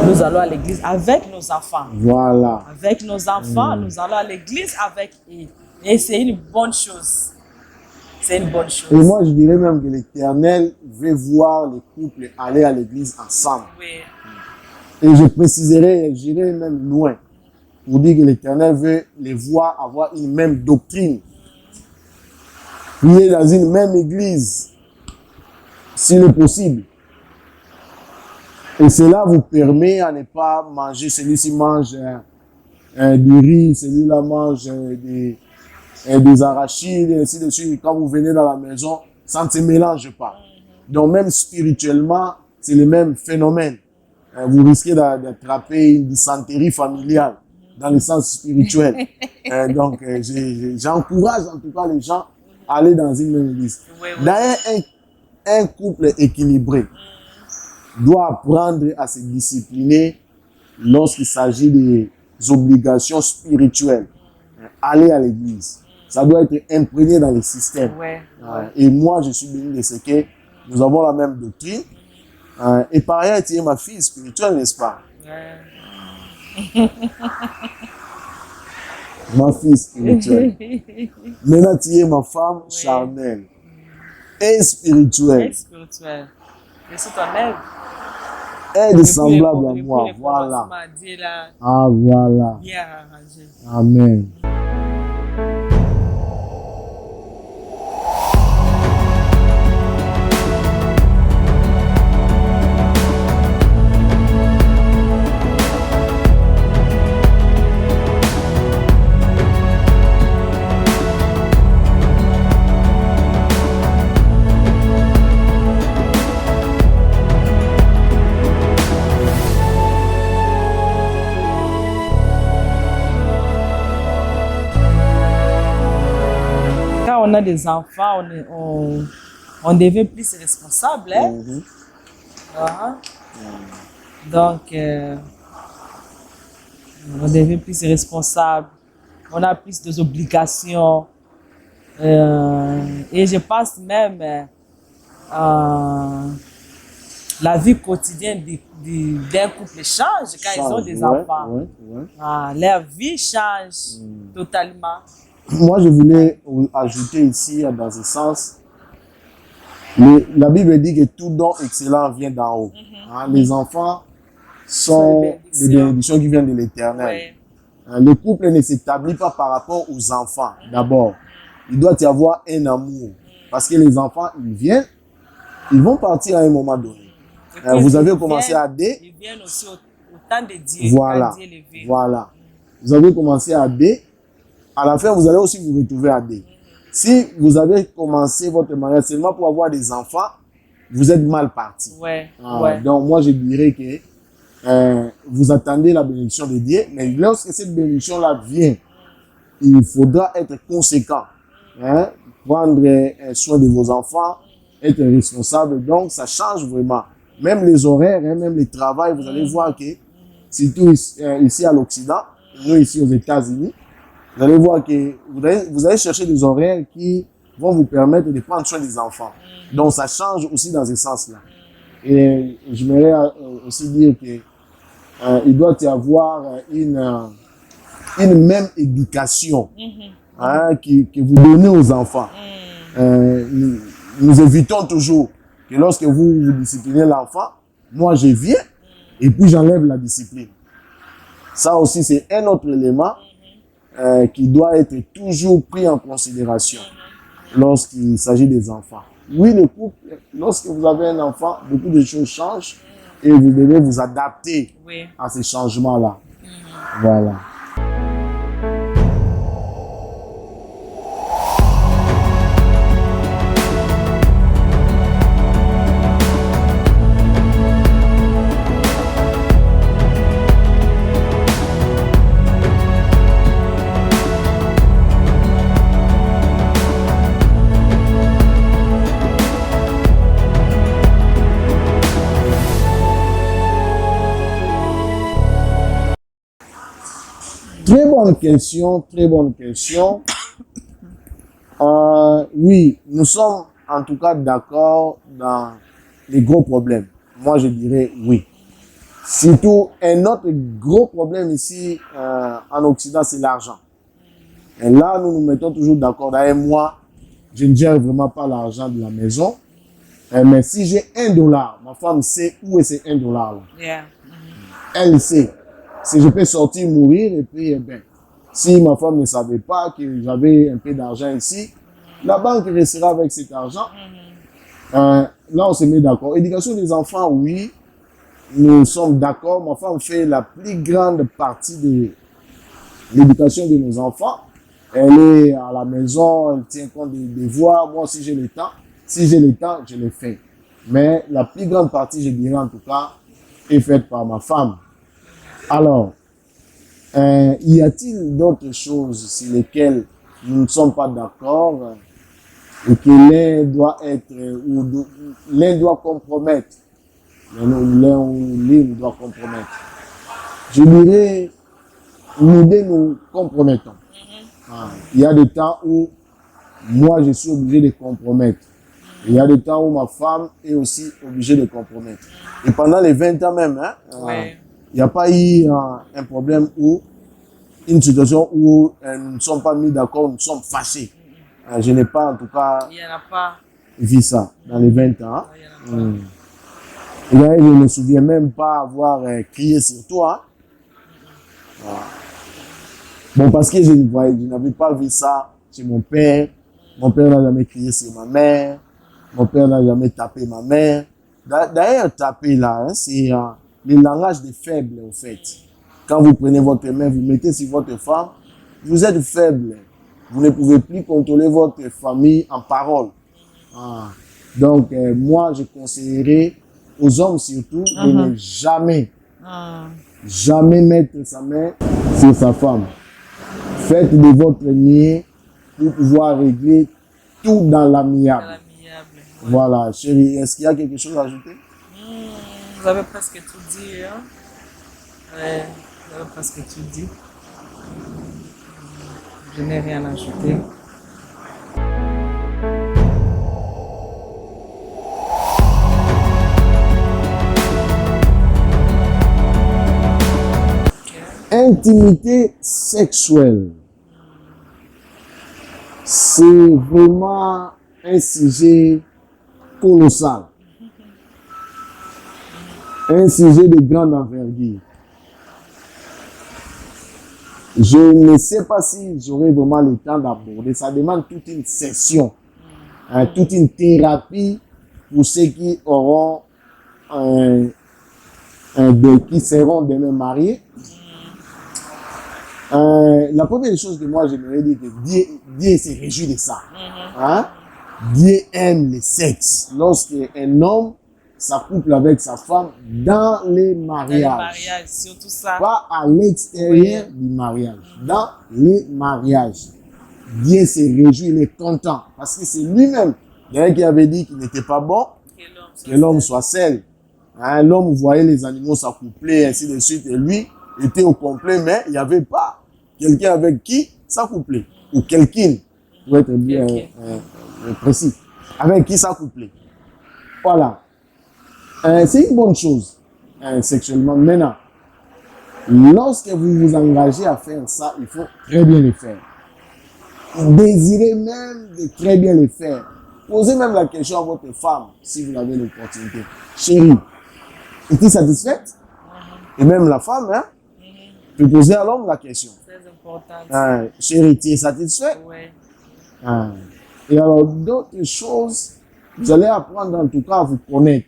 nous allons à l'église avec nos enfants. Voilà. Avec nos enfants, nous allons à l'église avec eux. Et c'est une bonne chose. C'est une bonne chose. Et moi, je dirais même que l'Éternel veut voir les couples aller à l'église ensemble. Oui. Et je préciserai, j'irai même loin pour dire que l'Éternel veut les voir avoir une même doctrine. Prier dans une même église, s'il est possible. Et cela vous permet à ne pas manger, celui-ci mange du riz, celui-là mange des arachides, et ainsi de suite. Quand vous venez dans la maison, ça ne se mélange pas. Donc même spirituellement, c'est le même phénomène. Vous risquez d'attraper une dysenterie familiale dans le sens spirituel. Donc j'encourage en tout cas les gens à aller dans une même église. D'ailleurs, un couple équilibré doit apprendre à se discipliner lorsqu'il s'agit des obligations spirituelles. Aller à l'église, ça doit être imprégné dans le système. Et moi, je suis béni de ce que nous avons la même doctrine. Et par ailleurs, tu es ma fille spirituelle, n'est-ce pas? Ma fille spirituelle. Maintenant, tu es ma femme charnelle et spirituelle. Je suis ton aide. Elle est semblable à moi. Voilà. Ah, voilà. Amen. On a des enfants, on devient plus responsable. Hein? Donc, on devient plus responsable, on a plus d'obligations. Et je pense même la vie quotidienne d'un couple change quand ils ont des enfants. Leur vie change totalement. Moi, je voulais ajouter ici, dans ce sens, la Bible dit que tout don excellent vient d'en haut. Les enfants sont des bénédictions qui viennent de l'Éternel. Le couple ne s'établit pas par rapport aux enfants, d'abord. Il doit y avoir un amour. Parce que les enfants, ils viennent, ils vont partir à un moment donné. Vous avez commencé à D. Ils viennent aussi au temps de Dieu. Voilà. Vous avez commencé à D. À la fin, vous allez aussi vous retrouver à D. Si vous avez commencé votre mariage seulement pour avoir des enfants, vous êtes mal parti. Ouais, ouais. Donc, moi, je dirais que vous attendez la bénédiction de Dieu, mais lorsque cette bénédiction-là vient, il faudra être conséquent, hein, prendre soin de vos enfants, être responsable. Donc, ça change vraiment. Même les horaires, hein, même les travails, vous allez voir que, surtout ici à l'Occident, nous ici aux États-Unis, vous allez voir que vous allez chercher des horaires qui vont vous permettre de prendre soin des enfants. Donc, ça change aussi dans ce sens-là. Et j'aimerais aussi dire que il doit y avoir une même éducation hein, que vous donnez aux enfants. Nous évitons toujours que lorsque vous disciplinez l'enfant, moi je viens et puis j'enlève la discipline. Ça aussi, c'est un autre élément qui doit être toujours pris en considération lorsqu'il s'agit des enfants. Oui, le couple, lorsque vous avez un enfant, beaucoup de choses changent et vous devez vous adapter à ces changements-là. Voilà. Très bonne question, très bonne question. Oui, nous sommes en tout cas d'accord dans les gros problèmes. Moi, je dirais oui. Surtout, un autre gros problème ici en Occident, c'est l'argent. Et là, nous nous mettons toujours d'accord. D'ailleurs, moi, je ne gère vraiment pas l'argent de la maison. Mais si j'ai $1, ma femme sait où est ces $1 là. Yeah. Elle sait. Si je peux sortir, mourir, et puis, eh ben, si ma femme ne savait pas que j'avais un peu d'argent ici, la banque restera avec cet argent. Là, on se met d'accord. Éducation des enfants, oui, nous sommes d'accord. Ma femme fait la plus grande partie de l'éducation de nos enfants. Elle est à la maison, elle tient compte des devoirs. Moi, si j'ai le temps, je le fais. Mais la plus grande partie, je dirais en tout cas, est faite par ma femme. Alors, y a-t-il d'autres choses sur lesquelles nous ne sommes pas d'accord et que l'un doit être ou l'un doit compromettre, l'un ou l'une doit compromettre? Je dirais, nous deux nous compromettons. Il y a des temps où moi je suis obligé de compromettre. Il y a des temps où ma femme est aussi obligée de compromettre. Et pendant les 20 ans même, hein, il n'y a pas eu un problème où, une situation où nous ne sommes pas mis d'accord, nous sommes fâchés. Je n'ai pas, en tout cas, vu ça dans les 20 ans. Et là, je ne me souviens même pas avoir crié sur toi. Bon, parce que je n'avais pas vu ça chez mon père. Mon père n'a jamais crié sur ma mère. Mon père n'a jamais tapé ma mère. D'ailleurs, taper là, hein, c'est le langage des faibles, en fait. Quand vous prenez votre main, vous mettez sur votre femme, vous êtes faible. Vous ne pouvez plus contrôler votre famille en parole. Donc, moi, je conseillerais aux hommes surtout de ne jamais mettre sa main sur sa femme. Faites de votre mieux pour pouvoir régler tout dans l'amiable. Voilà, chérie, est-ce qu'il y a quelque chose à ajouter? Vous avez presque tout dit. Hein? Ouais, vous avez presque tout dit. Je n'ai rien à ajouter. Intimité sexuelle. C'est vraiment un sujet colossal. Un sujet de grande envergure. Je ne sais pas si j'aurai vraiment le temps d'aborder. Ça demande toute une session, toute une thérapie pour ceux qui auront qui seront demain mariés. La première chose que moi j'aimerais dire que Dieu se réjouit de ça. Hein? Dieu aime le sexe. Lorsqu'un homme s'accouple avec sa femme dans les mariages. Surtout ça. Pas à l'extérieur du mariage. Dans les mariages. Dieu se réjouit, il est content. Parce que c'est lui-même, d'ailleurs, qui avait dit qu'il n'était pas bon que l'homme soit seul. Hein, l'homme voyait les animaux s'accoupler, ainsi de suite, et lui était au complet, mais il n'y avait pas quelqu'un avec qui s'accoupler. Ou quelqu'un, pour être bien précis, avec qui s'accoupler. Voilà. C'est une bonne chose, sexuellement. Maintenant, lorsque vous vous engagez à faire ça, il faut très bien le faire. Désirez même de très bien le faire. Posez même la question à votre femme, si vous avez l'opportunité. Chérie, es-tu satisfaite? Et même la femme, hein, peut poser à l'homme la question. Très important. Chérie, tu es satisfaite? Oui. Et alors, d'autres choses, vous allez apprendre en tout cas à vous connaître.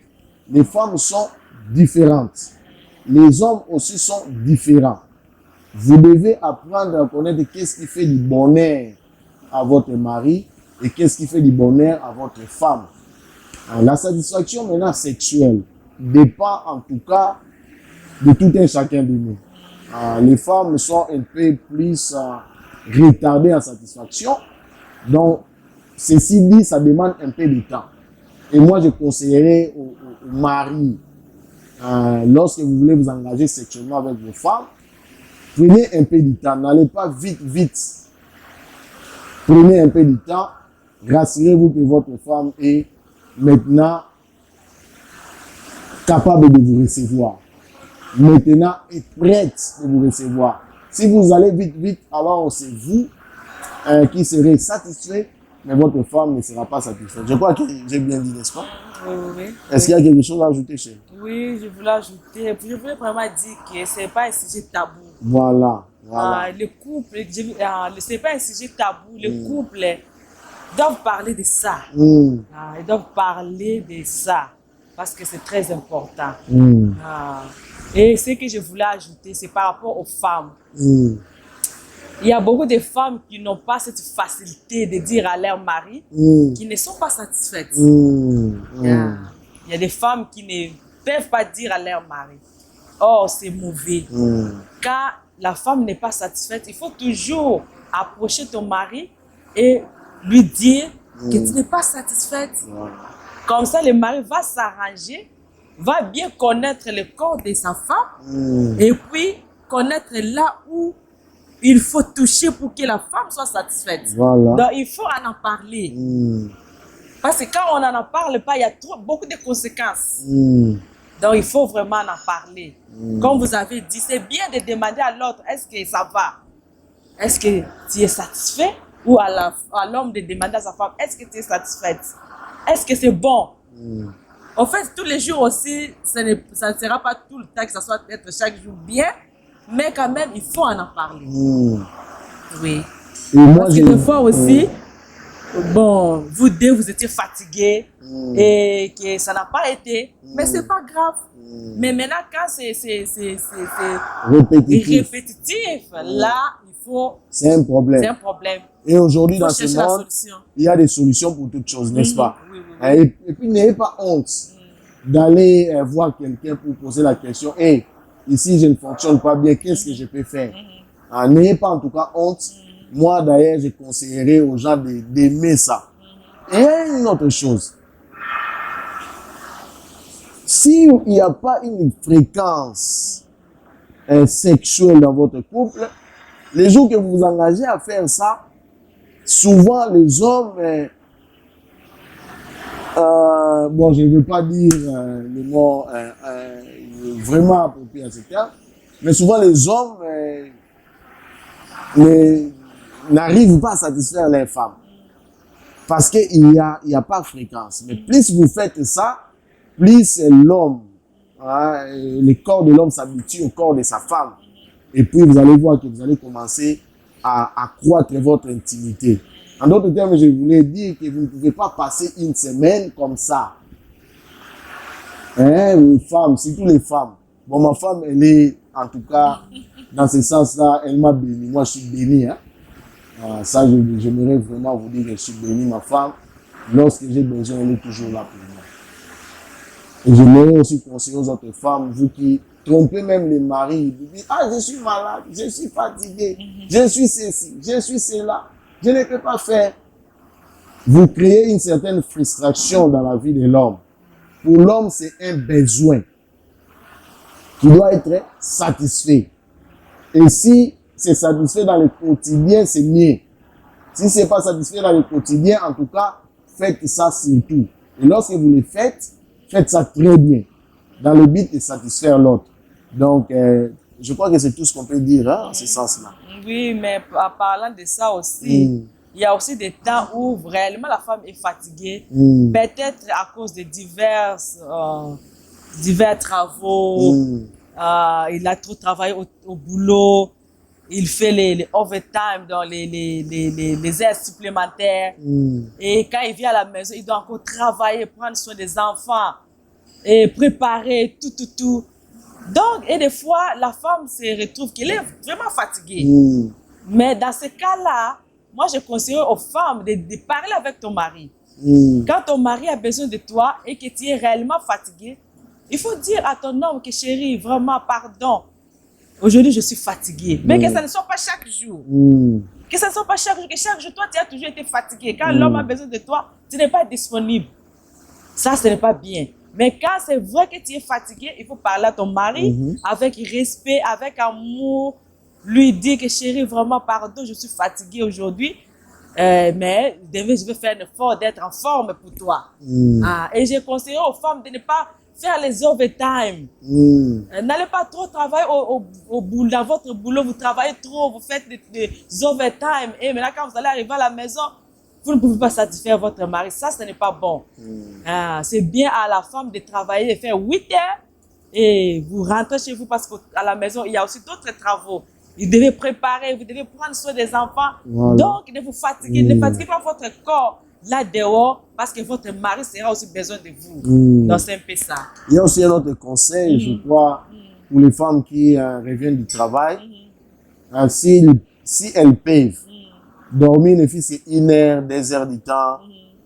Les femmes sont différentes. Les hommes aussi sont différents. Vous devez apprendre à connaître qu'est-ce qui fait du bonheur à votre mari et qu'est-ce qui fait du bonheur à votre femme. La satisfaction maintenant sexuelle dépend en tout cas de tout un chacun de nous. Les femmes sont un peu plus retardées en satisfaction. Donc, ceci dit, ça demande un peu de temps. Et moi, je conseillerais aux maris, lorsque vous voulez vous engager sexuellement avec vos femmes, prenez un peu de temps. N'allez pas vite. Prenez un peu de temps. Rassurez-vous que votre femme est maintenant capable de vous recevoir. Maintenant est prête de vous recevoir. Si vous allez vite, alors c'est vous qui serez satisfait, mais votre femme ne sera pas satisfaite. Je crois que j'ai bien dit, n'est-ce pas? Oui. Est-ce qu'il y a quelque chose à ajouter, chérie? Oui, je voulais ajouter. Je voulais vraiment dire que ce n'est pas un sujet tabou. Voilà. Le couple, ce n'est pas un sujet tabou. Le couple doivent parler de ça. Ils doivent parler de ça parce que c'est très important. Et ce que je voulais ajouter, c'est par rapport aux femmes. Il y a beaucoup de femmes qui n'ont pas cette facilité de dire à leur mari qui ne sont pas satisfaites. Il y a des femmes qui ne peuvent pas dire à leur mari, oh, c'est mauvais. Quand la femme n'est pas satisfaite, il faut toujours approcher ton mari et lui dire que tu n'es pas satisfaite. Comme ça, le mari va s'arranger, va bien connaître le corps de sa femme et puis connaître là où il faut toucher pour que la femme soit satisfaite. Voilà. Donc, il faut en parler. Parce que quand on n'en parle pas, il y a beaucoup de conséquences. Donc, il faut vraiment en parler. Comme vous avez dit, c'est bien de demander à l'autre, est-ce que ça va? Est-ce que tu es satisfait? Ou à l'homme de demander à sa femme, est-ce que tu es satisfaite? Est-ce que c'est bon? En fait, tous les jours aussi, ça ne sera pas tout le temps que ça soit être chaque jour bien, mais quand même, il faut en parler. Oui. Et moi, parce que des fois aussi, bon, vous deux, vous étiez fatigués et que ça n'a pas été, mais c'est pas grave. Mais maintenant, quand c'est répétitif, là, il faut... C'est un problème. C'est un problème. Et aujourd'hui, dans ce monde, il y a des solutions pour toutes choses, n'est-ce pas? Et puis, n'ayez pas honte d'aller voir quelqu'un pour poser la question, hey, ici, je ne fonctionne pas bien, qu'est-ce que je peux faire? N'ayez pas en tout cas honte. Moi, d'ailleurs, je conseillerais aux gens d'aimer ça. Et il y a une autre chose. S'il n'y a pas une fréquence sexuelle dans votre couple, les jours que vous vous engagez à faire ça, souvent les hommes, bon, je ne veux pas dire le mot vraiment approprié à ce terme, mais souvent les hommes n'arrivent pas à satisfaire les femmes parce qu'il n'y a pas de fréquence. Mais plus vous faites ça, plus l'homme, le corps de l'homme s'habitue au corps de sa femme. Et puis vous allez voir que vous allez commencer à accroître votre intimité. En d'autres termes, je voulais dire que vous ne pouvez pas passer une semaine comme ça. Les femmes, surtout les femmes. Bon, ma femme, elle est, en tout cas, dans ce sens-là, elle m'a béni. Moi, je suis béni. Ça, j'aimerais vraiment vous dire que je suis béni, ma femme. Lorsque j'ai besoin, elle est toujours là pour moi. Et je voudrais aussi conseiller aux autres femmes, vous qui trompez même les maris, vous dites, ah, je suis malade, je suis fatigué, je suis ceci, je suis cela, je ne peux pas faire. Vous créez une certaine frustration dans la vie de l'homme. Pour l'homme, c'est un besoin qui doit être satisfait. Et si c'est satisfait dans le quotidien, c'est mieux. Si ce n'est pas satisfait dans le quotidien, en tout cas, faites ça surtout. Et lorsque vous le faites, faites ça très bien, dans le but de satisfaire l'autre. Donc, je crois que c'est tout ce qu'on peut dire en ce sens-là. Oui, mais en parlant de ça aussi, il y a aussi des temps où réellement la femme est fatiguée, peut-être à cause de divers travaux, il a trop travaillé au boulot, il fait les overtime, dans les heures supplémentaires. Et quand il vient à la maison, il doit encore travailler, prendre soin des enfants et préparer tout. Donc, et des fois, la femme se retrouve qu'elle est vraiment fatiguée. Mais dans ce cas-là, moi, je conseille aux femmes de parler avec ton mari. Quand ton mari a besoin de toi et que tu es réellement fatigué, il faut dire à ton homme que chérie, vraiment, pardon. Aujourd'hui, je suis fatiguée. Mais que ça ne soit pas chaque jour. Que ça ne soit pas chaque jour. Que chaque jour, toi, tu as toujours été fatigué. Quand l'homme a besoin de toi, tu n'es pas disponible. Ça, ce n'est pas bien. Mais quand c'est vrai que tu es fatigué, il faut parler à ton mari avec respect, avec amour. Lui dire que chérie, vraiment, pardon, je suis fatiguée aujourd'hui. Mais je vais faire un effort d'être en forme pour toi. Et j'ai conseillé aux femmes de ne pas faire les overtime. N'allez pas trop travailler au boulot, dans votre boulot, vous travaillez trop, vous faites des overtime. Et maintenant, quand vous allez arriver à la maison, vous ne pouvez pas satisfaire votre mari. Ça, ce n'est pas bon. C'est bien à la femme de travailler, de faire 8 heures et vous rentrez chez vous parce qu'à la maison, il y a aussi d'autres travaux. Vous devez préparer, vous devez prendre soin des enfants. Voilà. Donc, ne vous fatiguez, ne fatiguez pas votre corps là dehors parce que votre mari sera aussi besoin de vous. Donc, c'est un peu ça. Il y a aussi un autre conseil, je crois, pour les femmes qui reviennent du travail. Si elles peuvent dormir, ne fût-ce qu'une heure, 2 heures du temps,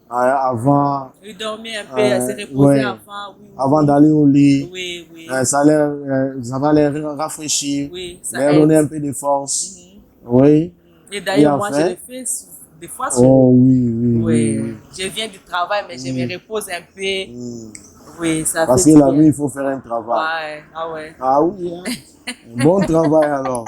avant. Oui, dormir un peu, se reposer avant. Avant d'aller au lit. Oui. Ça va les rafraîchir. Oui, ça leur donner un peu de force. Oui. Et d'ailleurs, moi, je le fais des fois. Oui. Je viens du travail, mais je me repose un peu. Oui, ça parce fait que la nuit, il faut faire un travail. Ouais. Ah oui, hein? Un bon travail alors.